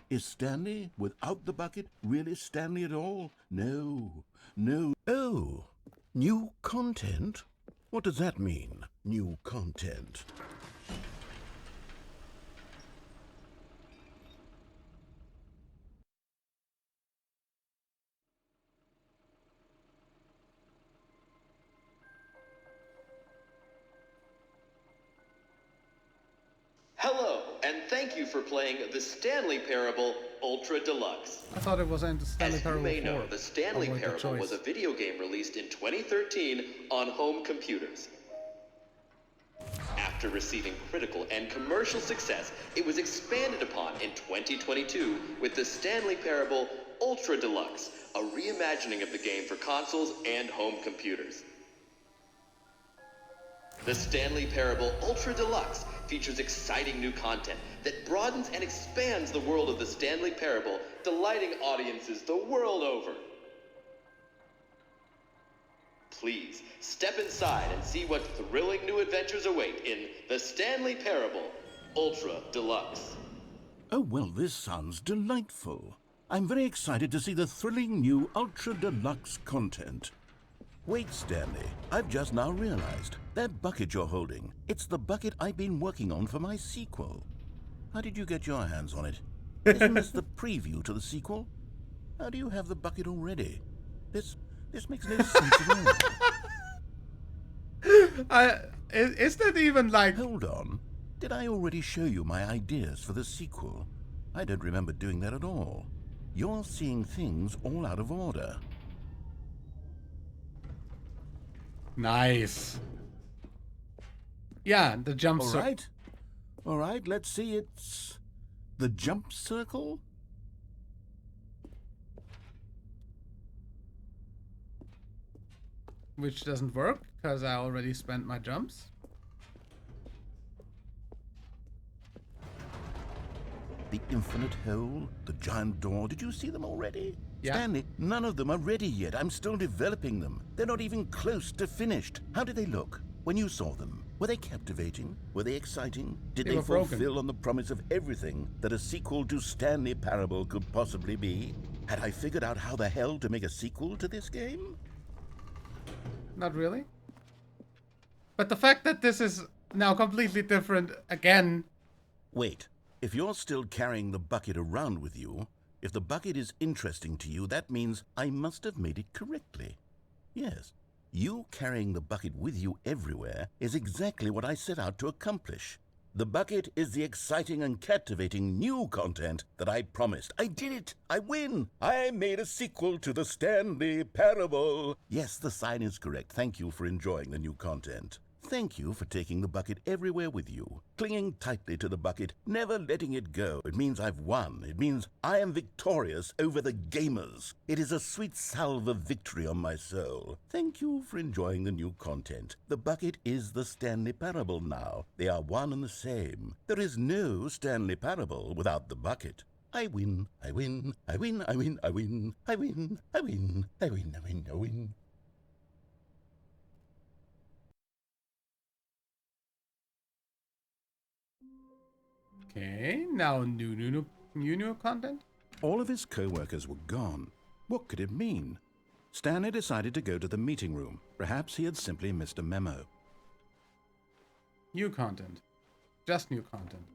Is Stanley, without the bucket, really Stanley at all? No, no. Oh, new content? What does that mean, new content? Hello, and thank you for playing the Stanley Parable Ultra Deluxe. I thought it was the Stanley As you Parable may 4. know, the Stanley Avoid the Parable choice. was a video game released in 2013 on home computers. After receiving critical and commercial success, it was expanded upon in 2022 with the Stanley Parable Ultra Deluxe, a reimagining of the game for consoles and home computers. The Stanley Parable Ultra Deluxe features exciting new content that broadens and expands the world of the Stanley Parable, delighting audiences the world over. Please, step inside and see what thrilling new adventures await in the Stanley Parable Ultra Deluxe. Oh, well, this sounds delightful. I'm very excited to see the thrilling new Ultra Deluxe content. Wait, Stanley, I've just now realized. That bucket you're holding, it's the bucket I've been working on for my sequel. How did you get your hands on it? Isn't this the preview to the sequel? How do you have the bucket already? This makes no sense at all. Is that even like... Hold on. Did I already show you my ideas for the sequel? I don't remember doing that at all. You're seeing things all out of order. Nice. Yeah, the jump circle. All right, let's see. It's the jump circle? Which doesn't work, because I already spent my jumps. The infinite hole, the giant door. Did you see them already? Yeah. Stanley, none of them are ready yet. I'm still developing them. They're not even close to finished. How did they look when you saw them? Were they captivating? Were they exciting? Did They they were broken. fulfill on the promise of everything that a sequel to Stanley Parable could possibly be? Had I figured out how the hell to make a sequel to this game? Not really. But the fact that this is now completely different again... Wait, if you're still carrying the bucket around with you, if the bucket is interesting to you, that means I must have made it correctly. Yes, you carrying the bucket with you everywhere is exactly what I set out to accomplish. The bucket is the exciting and captivating new content that I promised. I did it! I win! I made a sequel to the Stanley Parable. Yes, the sign is correct. Thank you for enjoying the new content. Thank you for taking the bucket everywhere with you, clinging tightly to the bucket, never letting it go. It means I've won. It means I am victorious over the gamers. It is a sweet salve of victory on my soul. Thank you for enjoying the new content. The bucket is the Stanley Parable now. They are one and the same. There is no Stanley Parable without the bucket. I win, I win, I win, I win, I win, I win, I win, I win, I win, I win. Okay, now new content? All of his co-workers were gone. What could it mean? Stanley decided to go to the meeting room. Perhaps he had simply missed a memo. New content. Just new content.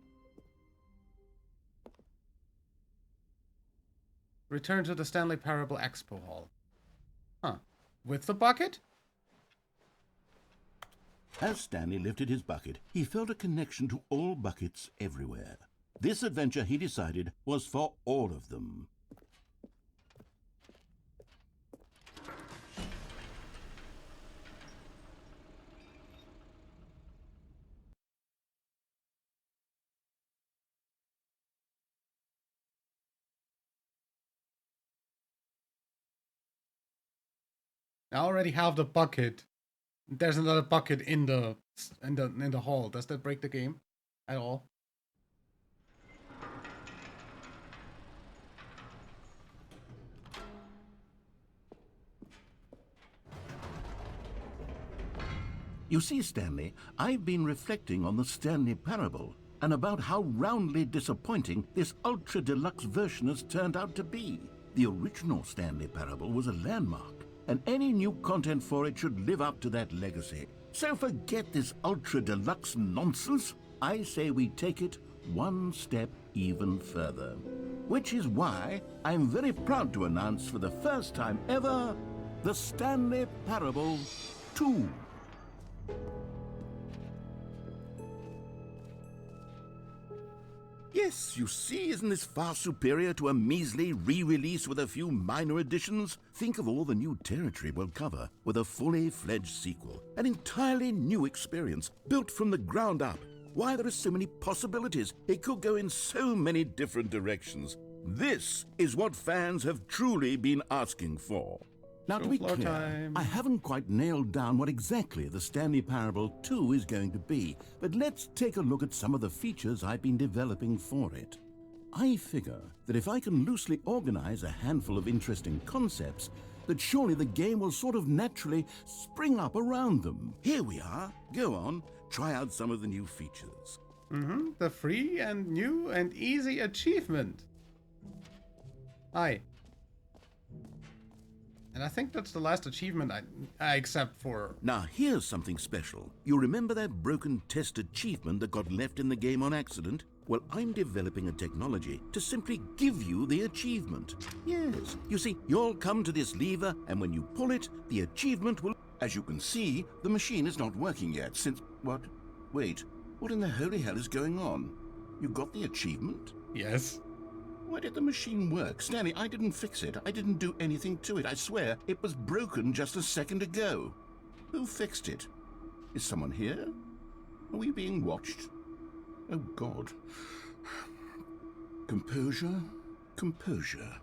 Return to the Stanley Parable Expo Hall. Huh. With the bucket? As Stanley lifted his bucket, he felt a connection to all buckets everywhere. This adventure, he decided, was for all of them. I already have the bucket. There's another bucket in the hall. Does that break the game at all? You see, Stanley, I've been reflecting on the Stanley Parable and about how roundly disappointing this ultra deluxe version has turned out to be. The original Stanley Parable was a landmark, and any new content for it should live up to that legacy. So forget this ultra deluxe nonsense. I say we take it one step even further. Which is why I'm very proud to announce for the first time ever, the Stanley Parable 2. Yes, you see, isn't this far superior to a measly re-release with a few minor additions? Think of all the new territory we'll cover with a fully fledged sequel. An entirely new experience, built from the ground up. Why, there are so many possibilities. It could go in so many different directions. This is what fans have truly been asking for. Now, to be clear, I haven't quite nailed down what exactly the Stanley Parable 2 is going to be, but let's take a look at some of the features I've been developing for it. I figure that if I can loosely organize a handful of interesting concepts, that surely the game will sort of naturally spring up around them. Here we are. Go on, try out some of the new features. The free and new and easy achievement. Hi. And I think that's the last achievement I accept for... Now, here's something special. You remember that broken test achievement that got left in the game on accident? Well, I'm developing a technology to simply give you the achievement. Yes. You see, you'll come to this lever, and when you pull it, the achievement will... As you can see, the machine is not working yet since... What? Wait. What in the holy hell is going on? You got the achievement? Yes. Why did the machine work? Stanley, I didn't fix it. I didn't do anything to it. I swear, it was broken just a second ago. Who fixed it? Is someone here? Are we being watched? Oh, God. Composure. Composure.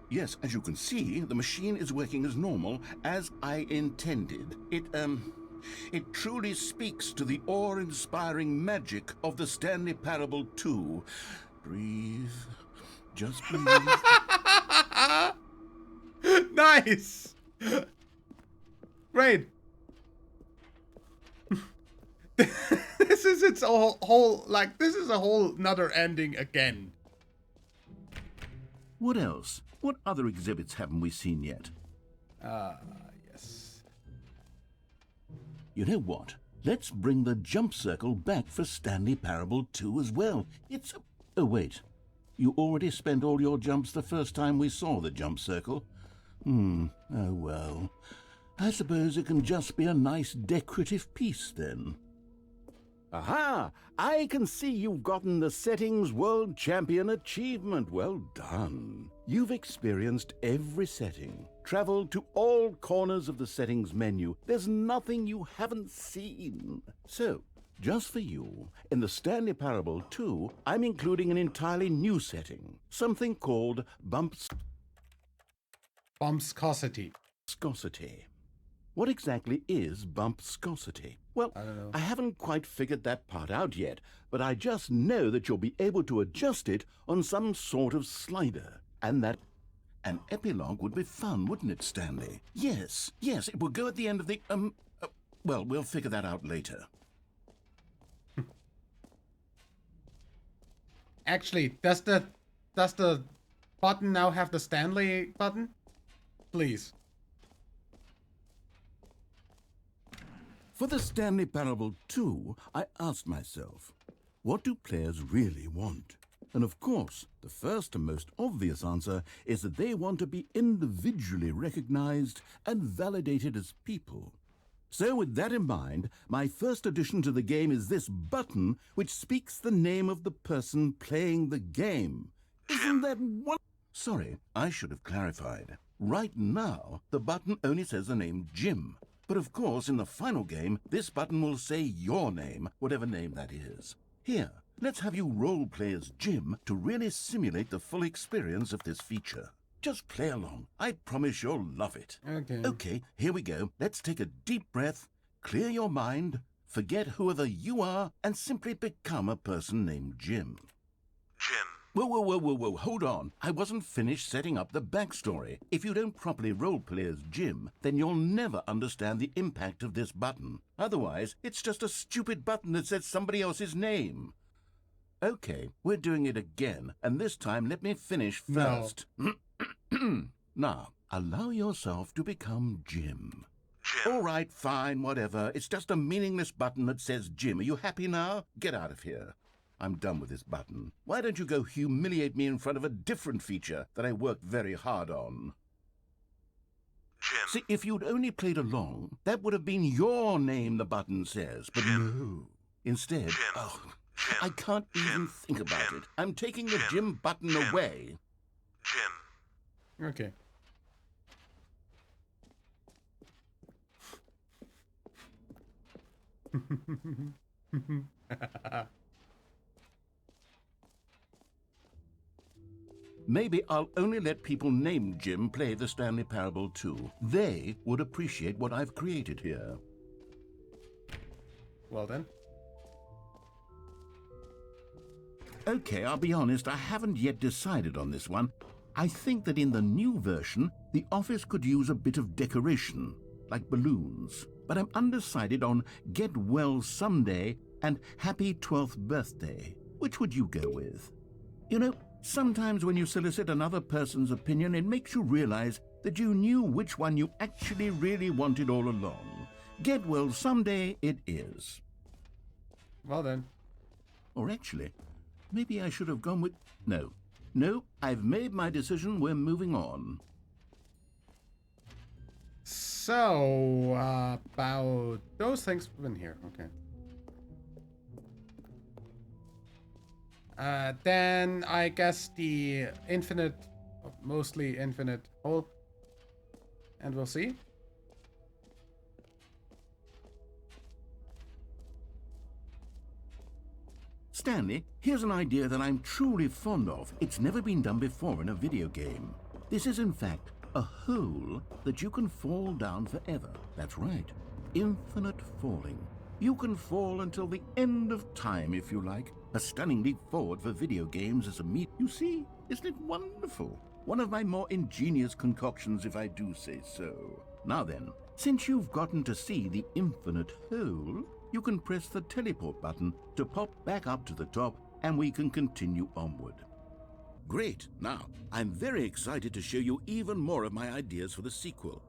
Yes, as you can see, the machine is working as normal, as I intended. It truly speaks to the awe-inspiring magic of the Stanley Parable 2. Breathe. Just breathe. Nice! Great. This is its whole, like, this is a whole nother ending again. What else? What other exhibits haven't we seen yet? Yes. You know what? Let's bring the jump circle back for Stanley Parable 2 as well. It's a... Oh, wait. You already spent all your jumps the first time we saw the jump circle? Oh, well. I suppose it can just be a nice decorative piece, then. Aha! I can see you've gotten the Settings World Champion achievement. Well done. You've experienced every setting, traveled to all corners of the settings menu. There's nothing you haven't seen. So, just for you, in the Stanley Parable 2, I'm including an entirely new setting, something called Bumpscosity. Bumpscosity. What exactly is bumpscosity? Well, I don't know. I haven't quite figured that part out yet, but I just know that you'll be able to adjust it on some sort of slider. And that an epilogue would be fun, wouldn't it, Stanley? Yes, it will go at the end of the, well, we'll figure that out later. Actually, does the button now have the Stanley button? Please. For the Stanley Parable 2, I asked myself, what do players really want? And of course, the first and most obvious answer is that they want to be individually recognized and validated as people. So with that in mind, my first addition to the game is this button which speaks the name of the person playing the game. Isn't that one? Sorry, I should have clarified. Right now, the button only says the name Jim. But of course, in the final game, this button will say your name, whatever name that is. Here, let's have you role-play as Jim to really simulate the full experience of this feature. Just play along. I promise you'll love it. Okay. Okay, here we go. Let's take a deep breath, clear your mind, forget whoever you are, and simply become a person named Jim. Jim. Whoa, hold on. I wasn't finished setting up the backstory. If you don't properly roleplay as Jim, then you'll never understand the impact of this button. Otherwise, it's just a stupid button that says somebody else's name. Okay, we're doing it again, and this time let me finish first. No. Now, allow yourself to become Jim. Jim. All right, fine, whatever. It's just a meaningless button that says Jim. Are you happy now? Get out of here. I'm done with this button. Why don't you go humiliate me in front of a different feature that I worked very hard on? Jim. See, if you'd only played along, that would have been your name the button says. But no. Instead, Jim. I can't even think about it. I'm taking the Jim button away. Jim. Okay. Maybe I'll only let people named Jim play the Stanley Parable 2. They would appreciate what I've created here. Well then. Okay, I'll be honest, I haven't yet decided on this one. I think that in the new version, the office could use a bit of decoration, like balloons. But I'm undecided on Get Well Someday and Happy 12th Birthday. Which would you go with? You know, sometimes when you solicit another person's opinion, it makes you realize that you knew which one you actually really wanted all along. Get Well Someday it is. Well then. Or actually, maybe I should have gone with... No, I've made my decision. We're moving on. So, about those things in here. Okay. Then I guess the infinite, mostly infinite hole. And we'll see. Stanley, here's an idea that I'm truly fond of. It's never been done before in a video game. This is, in fact, a hole that you can fall down forever. That's right. Infinite falling. You can fall until the end of time, if you like. A stunning leap forward for video games as a meat. You see, isn't it wonderful? One of my more ingenious concoctions, if I do say so. Now then, since you've gotten to see the infinite hole, you can press the teleport button to pop back up to the top, and we can continue onward. Great. Now, I'm very excited to show you even more of my ideas for the sequel.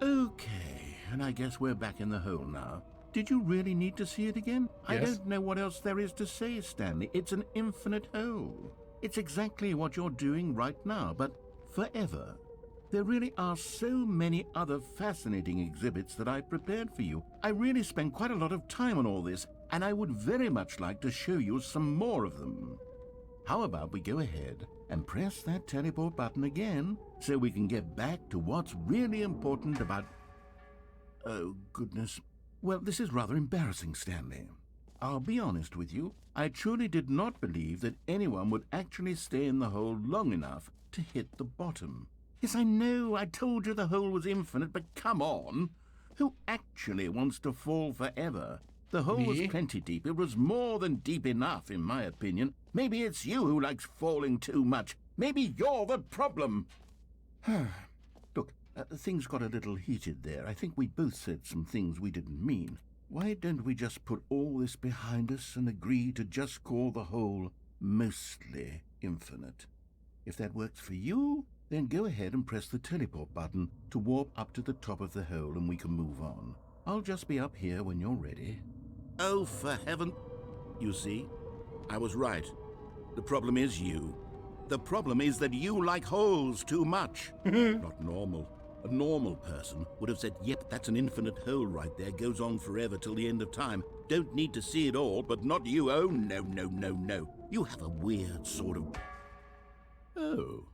Okay, and I guess we're back in the hole now. Did you really need to see it again? Yes. I don't know what else there is to say, Stanley. It's an infinite hole. It's exactly what you're doing right now, but forever. There really are so many other fascinating exhibits that I've prepared for you. I really spent quite a lot of time on all this, and I would very much like to show you some more of them. How about we go ahead and press that teleport button again so we can get back to what's really important about... Oh, goodness. Well, this is rather embarrassing, Stanley. I'll be honest with you. I truly did not believe that anyone would actually stay in the hole long enough to hit the bottom. Yes, I know, I told you the hole was infinite, but come on. Who actually wants to fall forever? The hole was plenty deep. It was more than deep enough, in my opinion. Maybe it's you who likes falling too much. Maybe you're the problem. Look, things got a little heated there. I think we both said some things we didn't mean. Why don't we just put all this behind us and agree to just call the hole mostly infinite? If that works for you, then go ahead and press the teleport button to warp up to the top of the hole and we can move on. I'll just be up here when you're ready. Oh, for heaven... You see, I was right. The problem is you. The problem is that you like holes too much. Not normal. A normal person would have said, yep, that's an infinite hole right there, goes on forever till the end of time. Don't need to see it all, but not you. Oh, no, no, no, no. You have a weird sort of... Oh.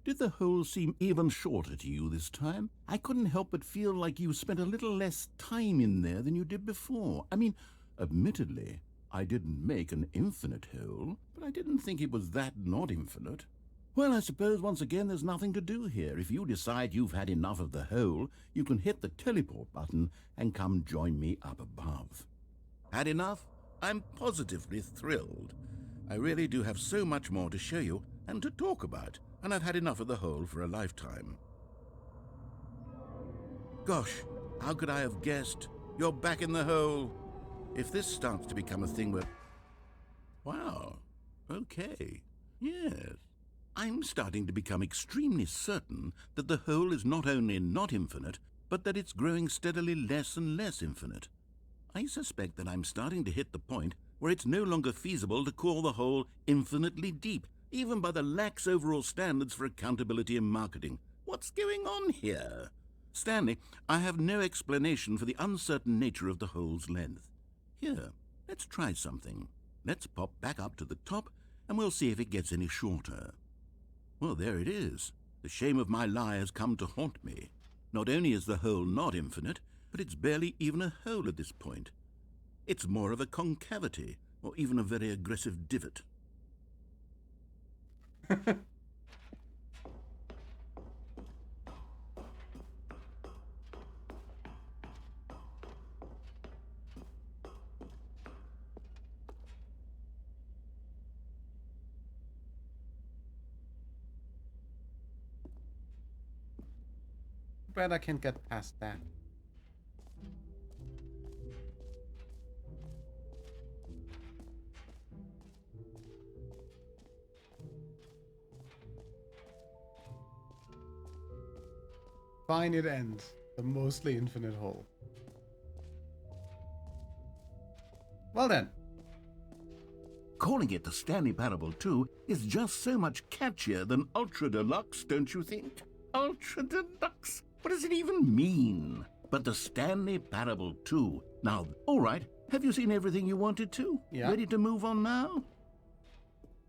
Did the hole seem even shorter to you this time? I couldn't help but feel like you spent a little less time in there than you did before. I mean, admittedly, I didn't make an infinite hole, but I didn't think it was that not infinite. Well, I suppose once again there's nothing to do here. If you decide you've had enough of the hole, you can hit the teleport button and come join me up above. Had enough? I'm positively thrilled. I really do have so much more to show you and to talk about, and I've had enough of the hole for a lifetime. Gosh, how could I have guessed? You're back in the hole. If this starts to become a thing where... Wow, okay, yes. I'm starting to become extremely certain that the hole is not only not infinite, but that it's growing steadily less and less infinite. I suspect that I'm starting to hit the point where it's no longer feasible to call the hole infinitely deep, even by the lax overall standards for accountability in marketing. What's going on here? Stanley, I have no explanation for the uncertain nature of the hole's length. Here, let's try something. Let's pop back up to the top, and we'll see if it gets any shorter. Well, there it is. The shame of my lie has come to haunt me. Not only is the hole not infinite, but it's barely even a hole at this point. It's more of a concavity, or even a very aggressive divot. But I can't get past that. Fine, it ends. The mostly infinite hole. Well then. Calling it the Stanley Parable 2 is just so much catchier than Ultra Deluxe, don't you think? Ultra Deluxe? What does it even mean? But the Stanley Parable 2. Now, all right, have you seen everything you wanted to? Yeah. Ready to move on now?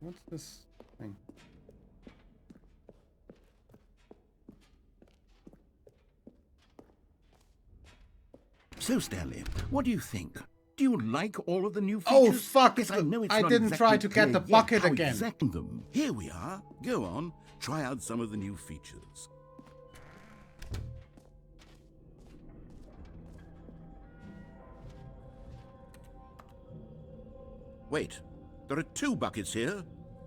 What's this thing? So, Stanley, what do you think? Do you like all of the new features? Oh, fuck! Yes, I know it's I not didn't exactly try to get clear the yet bucket how again. exactly them. Here we are. Go on. Try out some of the new features. Wait, there are 2 buckets here.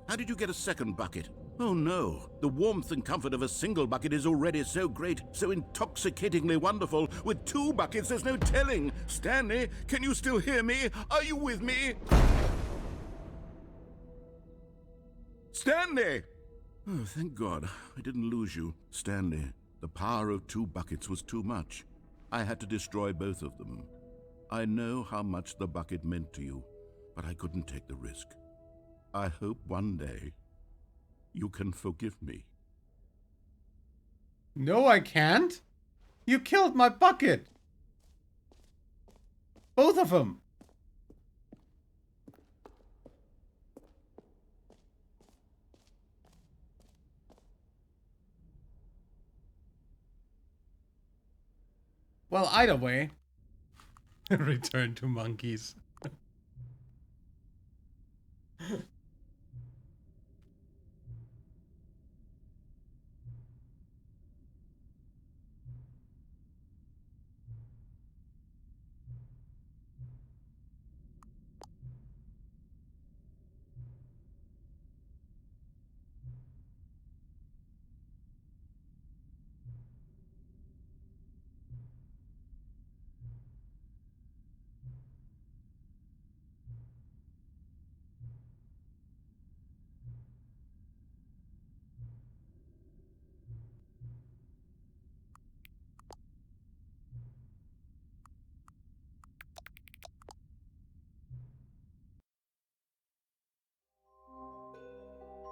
How did you get a second bucket? Oh no, the warmth and comfort of a single bucket is already so great, so intoxicatingly wonderful. With 2 buckets, there's no telling. Stanley, can you still hear me? Are you with me? Stanley! Oh, thank God, I didn't lose you. Stanley, the power of 2 buckets was too much. I had to destroy both of them. I know how much the bucket meant to you, but I couldn't take the risk. I hope one day you can forgive me. No, I can't. You killed my bucket. Both of them. Well, either way. Return to monkeys.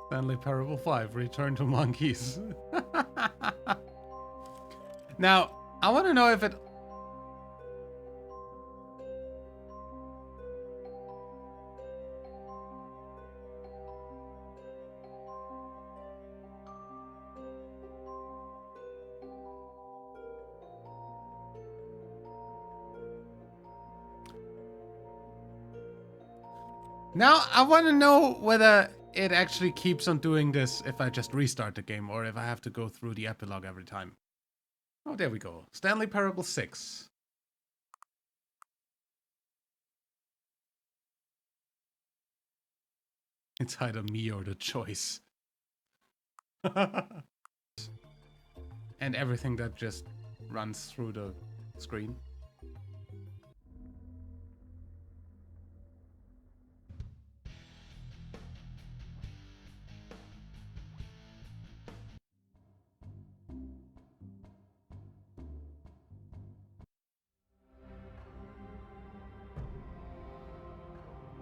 Stanley Parable 5, Return to Monkeys. Now, I want to know if it... Now, I want to know whether it actually keeps on doing this if I just restart the game or if I have to go through the epilogue every time. Oh, there we go. Stanley Parable 6. It's either me or the choice. And everything that just runs through the screen.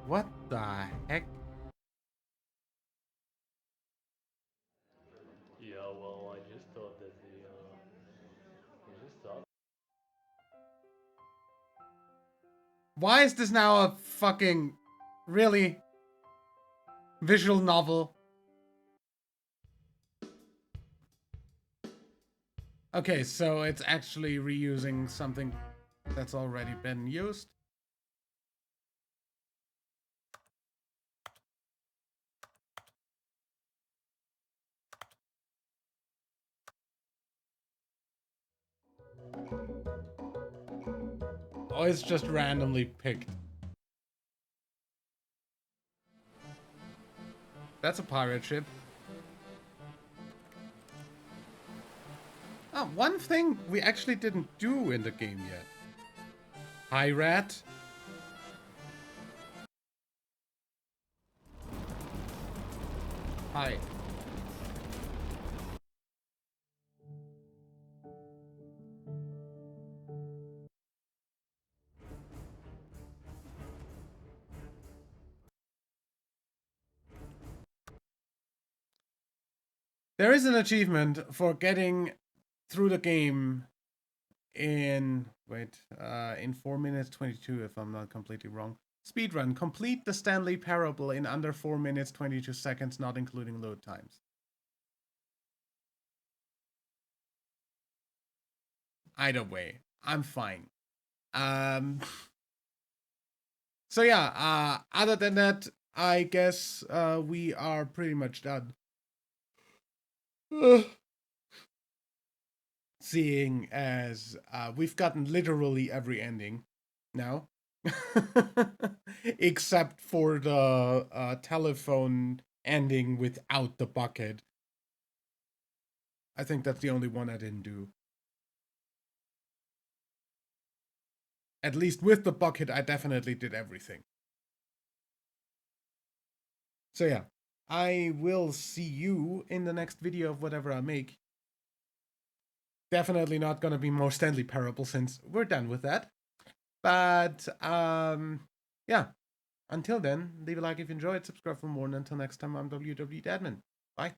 What the heck? Yeah, well, I just thought that Why is this now a fucking... really? Visual novel? Okay, so it's actually reusing something that's already been used. Oh, it's just randomly picked. That's a pirate ship. Oh, one thing we actually didn't do in the game yet. Hi, rat. Hi. There is an achievement for getting through the game in, in 4 minutes 22 if I'm not completely wrong. Speedrun. Complete the Stanley Parable in under 4 minutes 22 seconds, not including load times. Either way, I'm fine. So yeah, other than that, I guess we are pretty much done. Seeing as we've gotten literally every ending now. Except for the telephone ending without the bucket. I think that's the only one I didn't do. At least with the bucket, I definitely did everything. So yeah, I will see you in the next video of whatever I make. Definitely not gonna be more Stanley Parable since we're done with that. But, yeah. Until then, leave a like if you enjoyed, subscribe for more, and until next time, I'm WW Dadman. Bye.